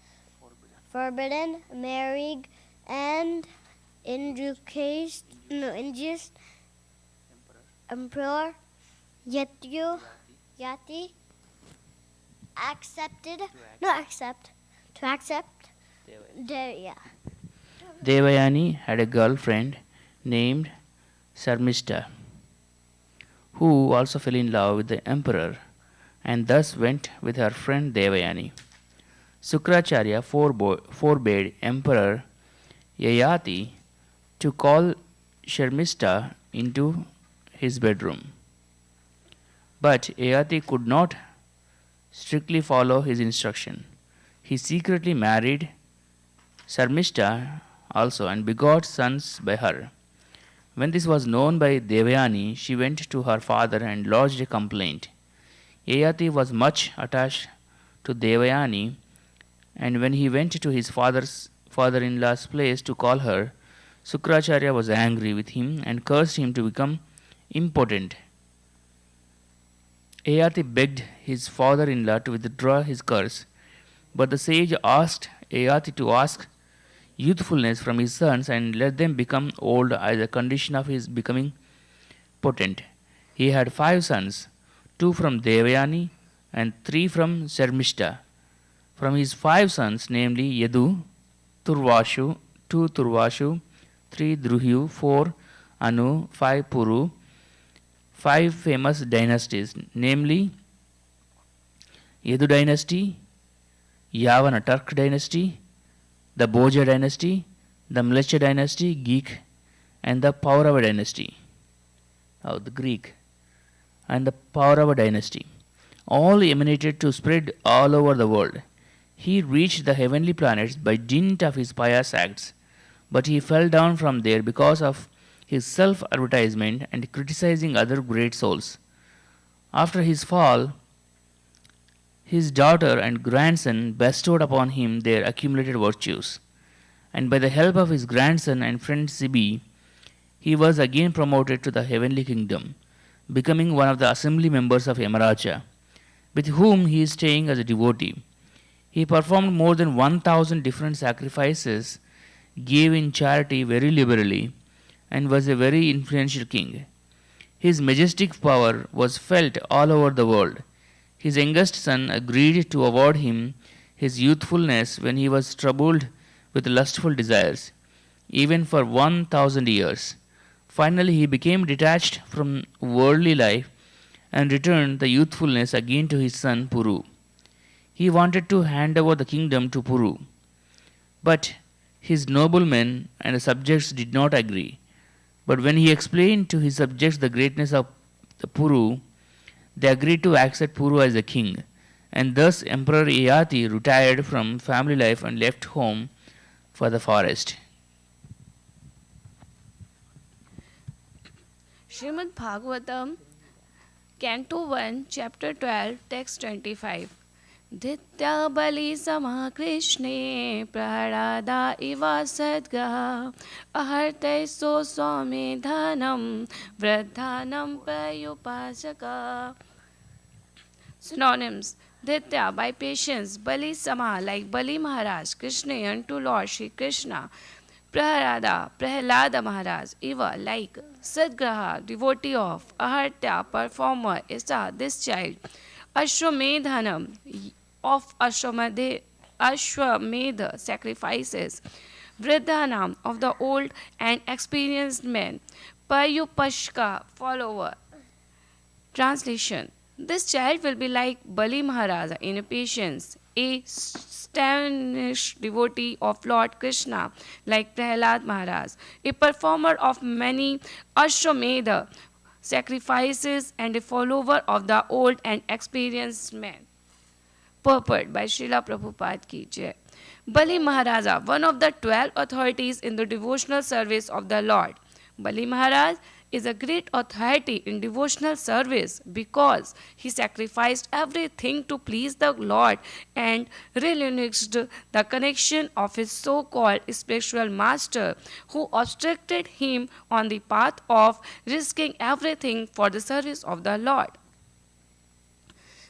forbidden marriage and induced Emperor Yati to accept. Devayani had a girlfriend named Sarmista, who also fell in love with the emperor and thus went with her friend Devayani. Sukracharya forbade Emperor Yayati to call Sharmista into his bedroom. But Yayati could not strictly follow his instruction. He secretly married Sarmista also and begot sons by her. When this was known by Devayani, she went to her father and lodged a complaint. Yayati was much attached to Devayani, and when he went to his father-in-law's place to call her, Sukracharya was angry with him and cursed him to become impotent. Yayati begged his father-in-law to withdraw his curse, but the sage asked Yayati to ask youthfulness from his sons and let them become old as a condition of his becoming potent. He had 5 sons, 2 from Devayani and 3 from Sharmista. From his 5 sons, namely Yadu, Turvashu, 2 Turvashu, 3 Druhyu, 4 Anu, 5 Puru, 5 famous dynasties, namely Yadu dynasty, Yavana Turk dynasty, the Bhoja dynasty, the Mleccha dynasty, Greek, and the Paurava dynasty, the Greek, and the Paurava dynasty. All emanated to spread all over the world. He reached the heavenly planets by dint of his pious acts, but he fell down from there because of his self-advertisement and criticizing other great souls. After his fall, his daughter and grandson bestowed upon him their accumulated virtues, and by the help of his grandson and friend Sibi, he was again promoted to the heavenly kingdom, becoming one of the assembly members of Yamaraja, with whom he is staying as a devotee. He performed more than 1,000 different sacrifices, gave in charity very liberally, and was a very influential king. His majestic power was felt all over the world. His youngest son agreed to award him his youthfulness when he was troubled with lustful desires, even for 1,000 years. Finally, he became detached from worldly life and returned the youthfulness again to his son Puru. He wanted to hand over the kingdom to Puru, but his noblemen and the subjects did not agree. But when he explained to his subjects the greatness of the Puru, they agreed to accept Puru as a king. And thus Emperor Yayati retired from family life and left home for the forest. Srimad Bhagavatam, Canto 1, Chapter 12, Text 25. Ditya bali sama Krishne prahlada iva sadgaha aharte so swame dhanam vradhanam payupasaka. Synonyms: Ditya, by patience; Bali Sama, like Bali Maharaj; Krishna, unto Lord Shri Krishna; Prahlada, Prahlada Maharaj; Eva, like; Sadgraha, devotee of; Ahartya, performer; Isa, this child; Ashwamedhanam, of Ashwamedha, sacrifices; Vridhanam, of the old and experienced men; Payupashka, follower. Translation: This child will be like Bali Maharaja in patience, a stannish devotee of Lord Krishna, like Prahlad Maharaj, a performer of many Ashwamedha sacrifices, and a follower of the old and experienced men. Purport by Srila Prabhupada Ki Jai. Bali Maharaja, one of the 12 authorities in the devotional service of the Lord. Bali Maharaj is a great authority in devotional service because he sacrificed everything to please the Lord and relinquished the connection of his so-called spiritual master, who obstructed him on the path of risking everything for the service of the Lord.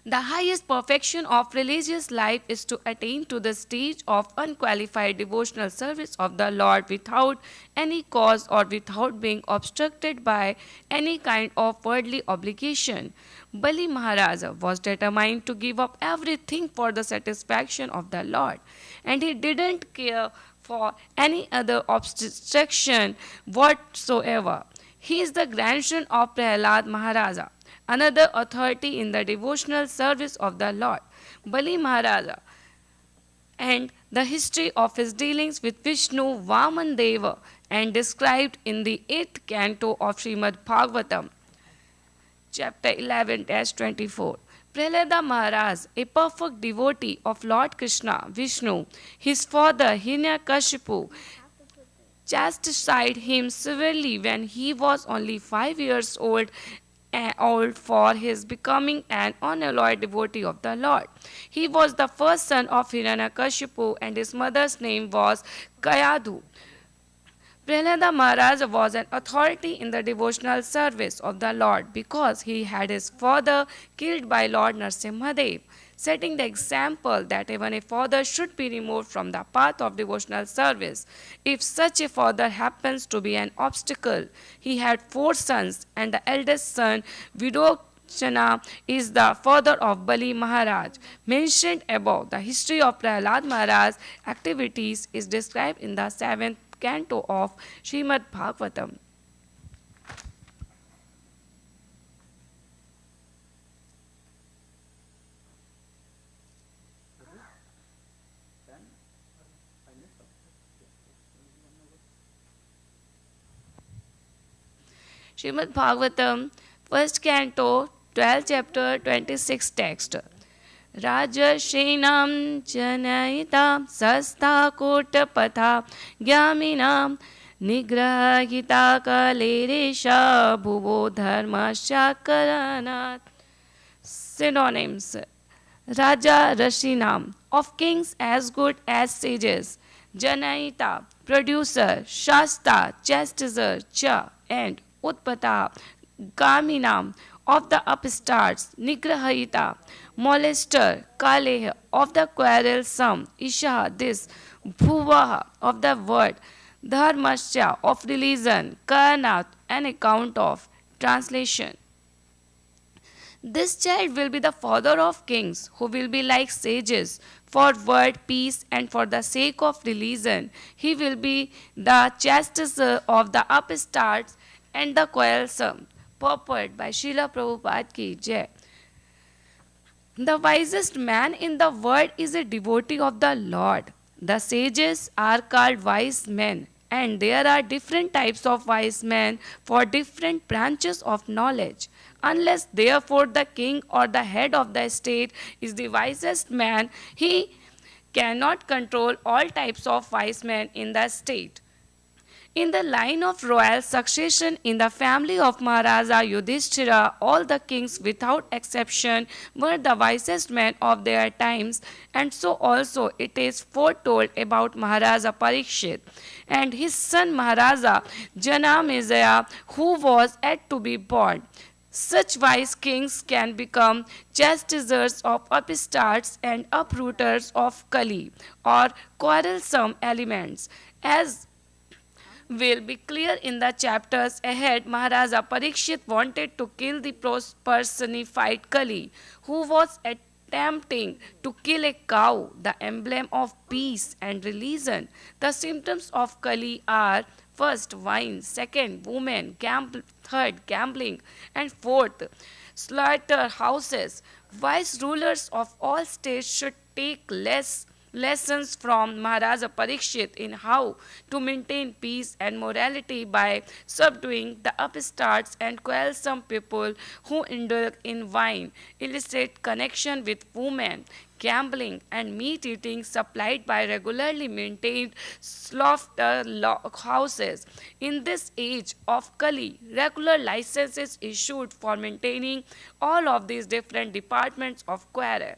The highest perfection of religious life is to attain to the stage of unqualified devotional service of the Lord without any cause or without being obstructed by any kind of worldly obligation. Bali Maharaja was determined to give up everything for the satisfaction of the Lord, and he didn't care for any other obstruction whatsoever. He is the grandson of Prahlad Maharaja, another authority in the devotional service of the Lord. Bali Maharaja and the history of his dealings with Vishnu Vaman Deva and described in the 8th canto of Srimad Bhagavatam, chapter 11-24. Prahlada Maharaj, a perfect devotee of Lord Krishna, Vishnu, his father Hiranyakashipu, chastised him severely when he was only 5 years old for his becoming an unalloyed devotee of the Lord. He was the first son of Hiranyakashipu and his mother's name was Kayadhu. Prahlada Maharaj was an authority in the devotional service of the Lord because he had his father killed by Lord Narasimhadev, setting the example that even a father should be removed from the path of devotional service if such a father happens to be an obstacle. He had 4 sons, and the eldest son, Virochana, is the father of Bali Maharaj. Mentioned above, the history of Prahlad Maharaj's activities is described in the 7th canto of Srimad Bhagavatam. Srimad Bhagavatam, 1st canto, 12th chapter, 26th text. Rajashinam janayita sasta kotapatha gyaminam nigrahita kaleresha bhuvo dharmasya karanat. Synonyms: Raja Rashinam, of kings as good as sages; Janayita, producer; Shasta, chastiser; Cha, and Utpata, Gaminam, of the upstarts; Nigrahita, molester; Kaleh, of the quarrelsome; Isha, this; Bhuvaha, of the word; Dharmasya, of religion; Karnat, an account of. Translation: This child will be the father of kings, who will be like sages, for word, peace, and for the sake of religion. He will be the chastiser of the upstarts and the quarrelsome. Purport by Srila Prabhupada Ki Jai. The wisest man in the world is a devotee of the Lord. The sages are called wise men, and there are different types of wise men for different branches of knowledge. Unless, therefore, the king or the head of the state is the wisest man, he cannot control all types of wise men in the state. In the line of royal succession in the family of Maharaja Yudhishthira, all the kings without exception were the wisest men of their times, and so also it is foretold about Maharaja Parikshit and his son Maharaja Janamejaya, who was yet to be born. Such wise kings can become chastisers of upstarts and uprooters of Kali or quarrelsome elements. As will be clear in the chapters ahead, Maharaja Parikshit wanted to kill the personified Kali, who was attempting to kill a cow, the emblem of peace and religion. The symptoms of Kali are first, wine; second, women; third, gambling; and fourth, slaughterhouses. Wise rulers of all states should take lessons from Maharaja Parikshit in how to maintain peace and morality by subduing the upstarts and quarrelsome people who indulge in wine, illicit connection with women, gambling, and meat eating supplied by regularly maintained slaughterhouses. In this age of Kali, regular licenses issued for maintaining all of these different departments of quarrel.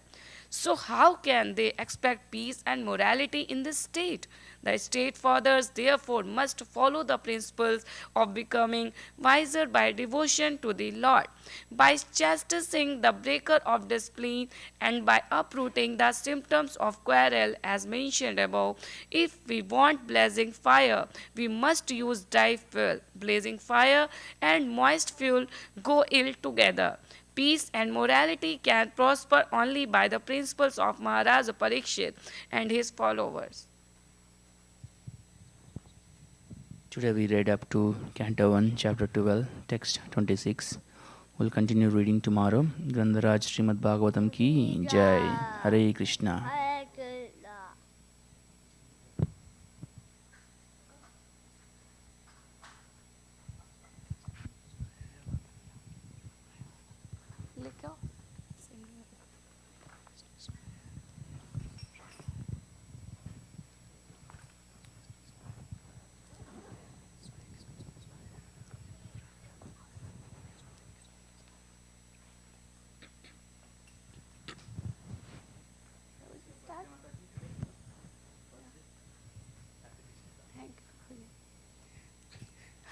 So, how can they expect peace and morality in this state? The state fathers, therefore, must follow the principles of becoming wiser by devotion to the Lord, by chastising the breaker of discipline, and by uprooting the symptoms of quarrel as mentioned above. If we want blazing fire, we must use dry fuel. Blazing fire and moist fuel go ill together. Peace and morality can prosper only by the principles of Maharaja Parikshit and his followers. Today we read up to Canto 1, Chapter 12, Text 26. We'll continue reading tomorrow. Grandaraj Srimad Bhagavatam Ki Jai. Hare Krishna. Hare Krishna.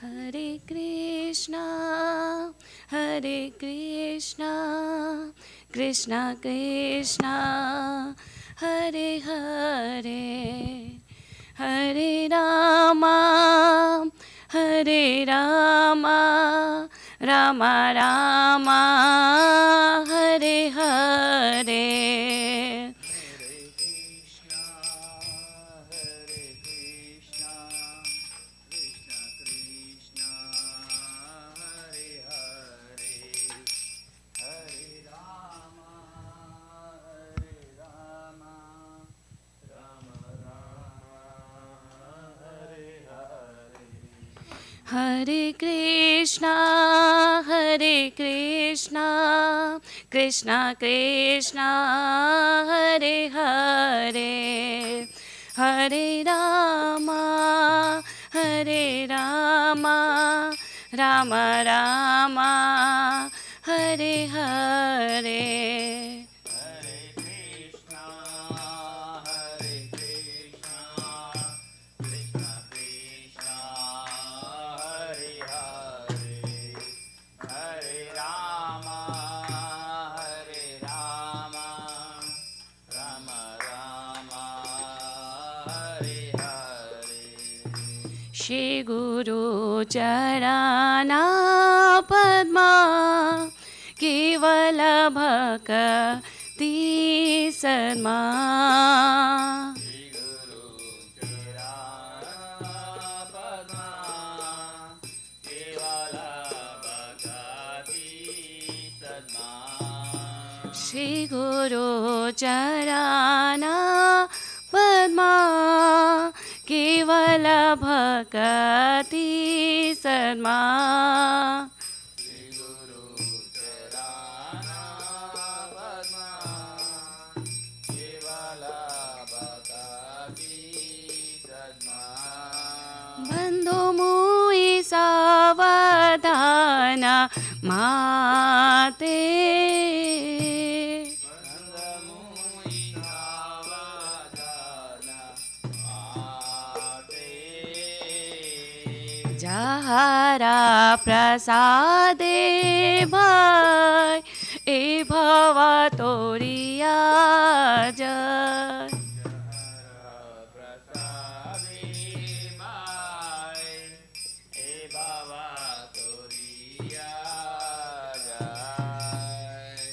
Hare Krishna, Hare Krishna, Krishna Krishna, Hare Hare, Hare Rama, Hare Rama, Rama Rama, Hare Hare. Hare Krishna, Hare Krishna, Krishna Krishna, Hare Hare, Hare Rama, Hare Rama, Rama Rama, Hare Hare. Shri Guru Charana Padma Kevala Bhakti सन्मा Shri गुरु चरणा पद्मा केवल भक्ति सन्मा बंधु मुई सावधान माते जहारा प्रसादे भाई ए भवा तोरिया जय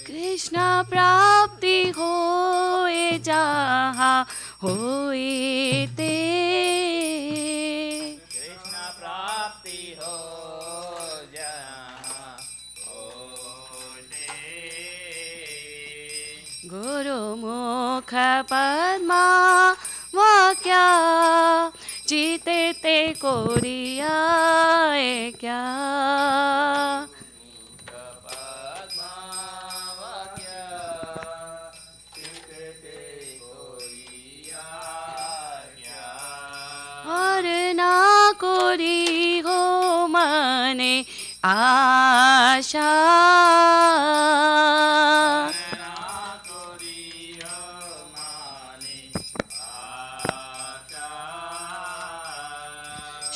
कृष्ण प्राप्ति होए जहाँ होए ते गुरु मुख पद्मा वाक्या जीते ते कोरिया क्या और ना कोरी हो मने आशा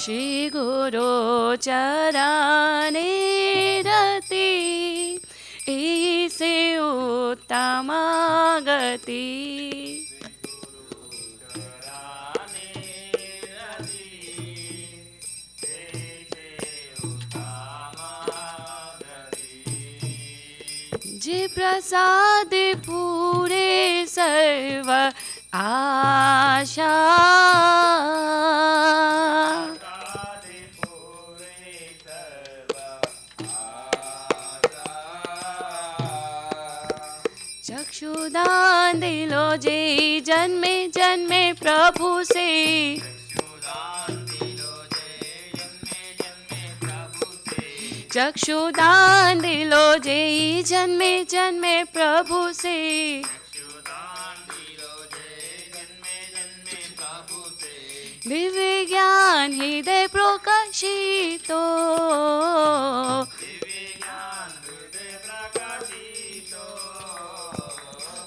श्री गुरु चरणे रति इसे उत्तम गति जे प्रसाद पूरे सर्व आशा चक्षुदान दिलो जे जन्मे जन्मे प्रभु से चक्षुदान दिलो जे जन्मे जन्मे प्रभु से दिव्य ज्ञान हृदय प्रकाशितो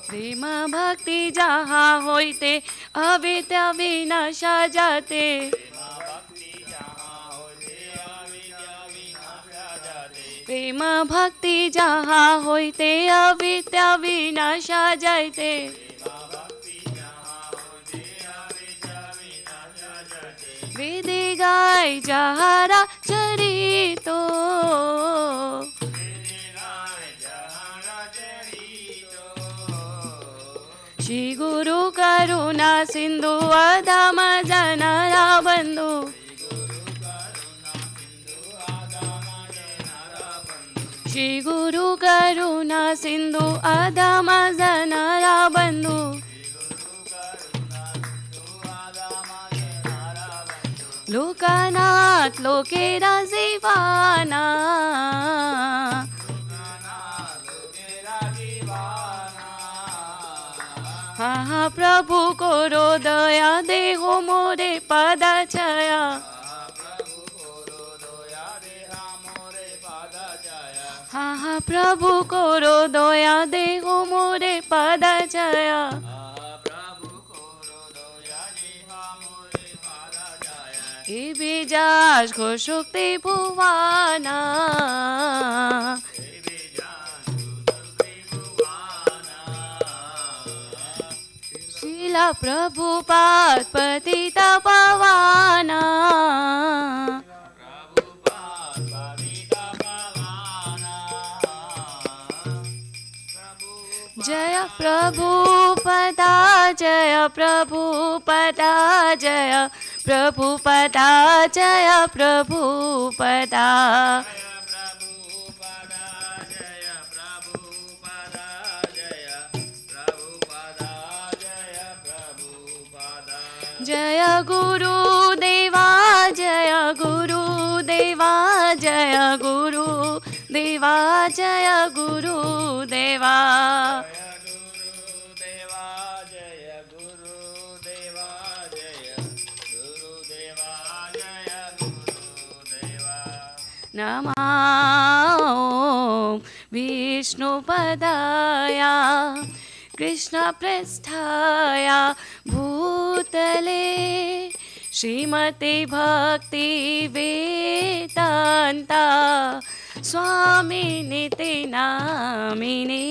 प्रेम भक्ति जहाँ होते अविद्या विनाश जाते प्रेम भक्ति जहाँ होते अविद्या विनाश जाते वेदे गाय जहारा चरितो श्री गुरु करुणा सिंधु अधम जनरा बंधु श्री गुरु करुणा सिंधु अधम जनरा बंधु लोकनाथ लोकेरा जीवाना हाँ प्रभु करो दया देहो मोरे पदचया हाँ प्रभु करो दया देहो मोरे पदचया ए बिजाज को शक्ति भुवाना शिला प्रभुपाद पतिता पवाना जय प्रभुपदा जय प्रभुपदा जय प्रभुपदा जय प्रभुपदा जय गुरुदेवा जय गुरुदेवा जय गुरुदेवा जय गुरुदेवा नमः विष्णुपदाय कृष्णपृष्ठाय भूतले श्रीमते भक्तिवेदान्ता स्वामिनिति नामिने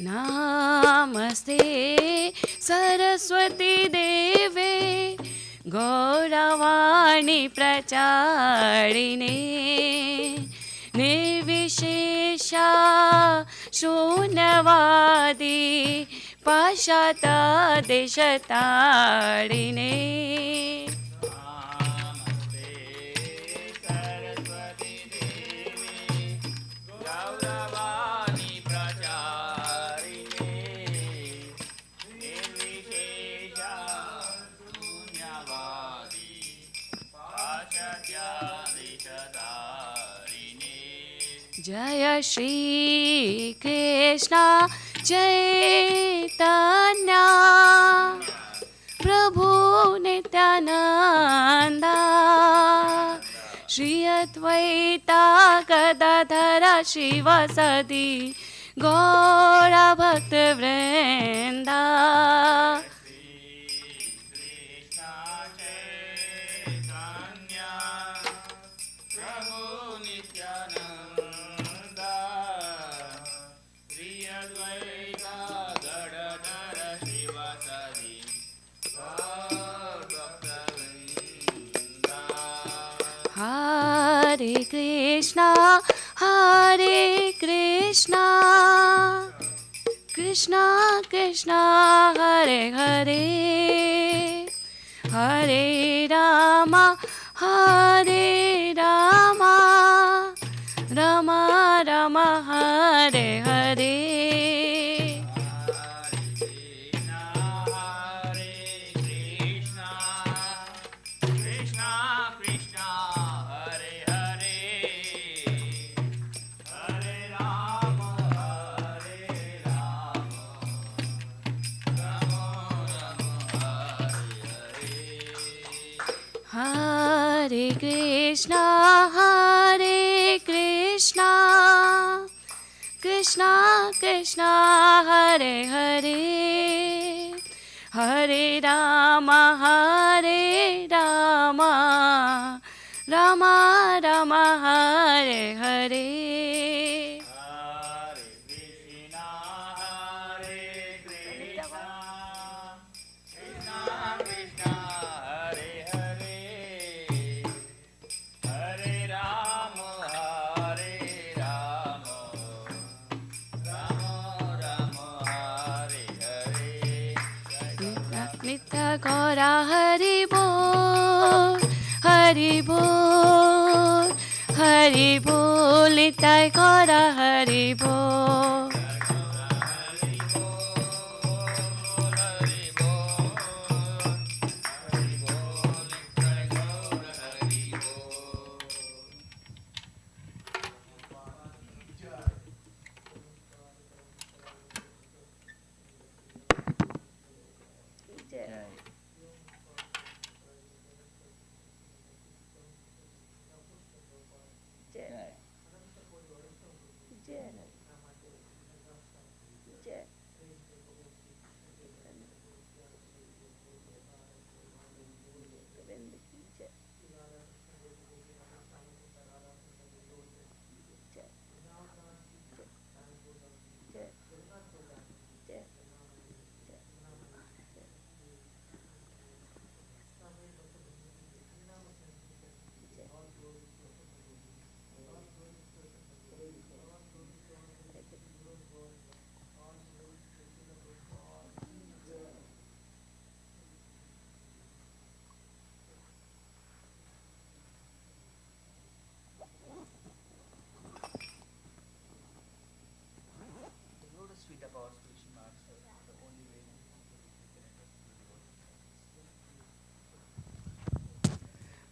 नमस्ते सरस्वती देवे गौरवाणी प्रचारिणे निर्विशेषा शून्यवादी पाश्चात्यदेशतारिणे जय श्री कृष्ण चैतन्य प्रभु नित्यानंद श्री अद्वैता गदाधर शिवसदि गौर भक्त वृंदा Hare Krishna, Hare Krishna, Krishna Krishna, Hare Hare, Hare Rama, Hare Rama, Rama Rama, Hare Hare. Hare Krishna, Hare Krishna, Krishna Krishna, Hare Hare, Hare Rama, Hare Rama, Rama Rama, Hare Hare. Nitya Gaura Hari Bol, Hari Bol, Hari Bol, Nitya Gaura Hari Bol.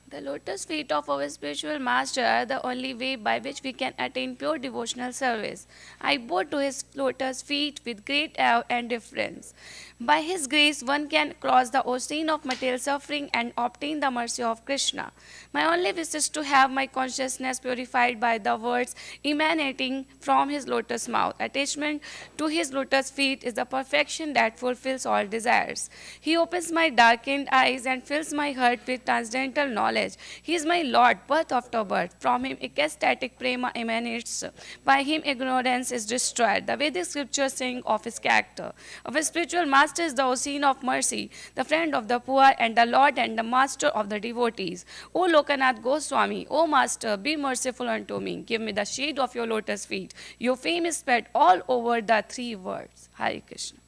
The lotus feet of our spiritual master are the only way by which we can attain pure devotional service. I bow to his lotus feet with great awe and deference. By his grace, one can cross the ocean of material suffering and obtain the mercy of Krishna. My only wish is to have my consciousness purified by the words emanating from his lotus mouth. Attachment to his lotus feet is the perfection that fulfills all desires. He opens my darkened eyes and fills my heart with transcendental knowledge. He is my Lord, birth after birth. From him ecstatic prema emanates. By him ignorance is destroyed. The Vedic scriptures sing of his character. Our spiritual master is the ocean of mercy, the friend of the poor, and the Lord and the master of the devotees. O Lokanath Goswami, O Master, be merciful unto me. Give me the shade of your lotus feet. Your fame is spread all over the three worlds. Hare Krishna.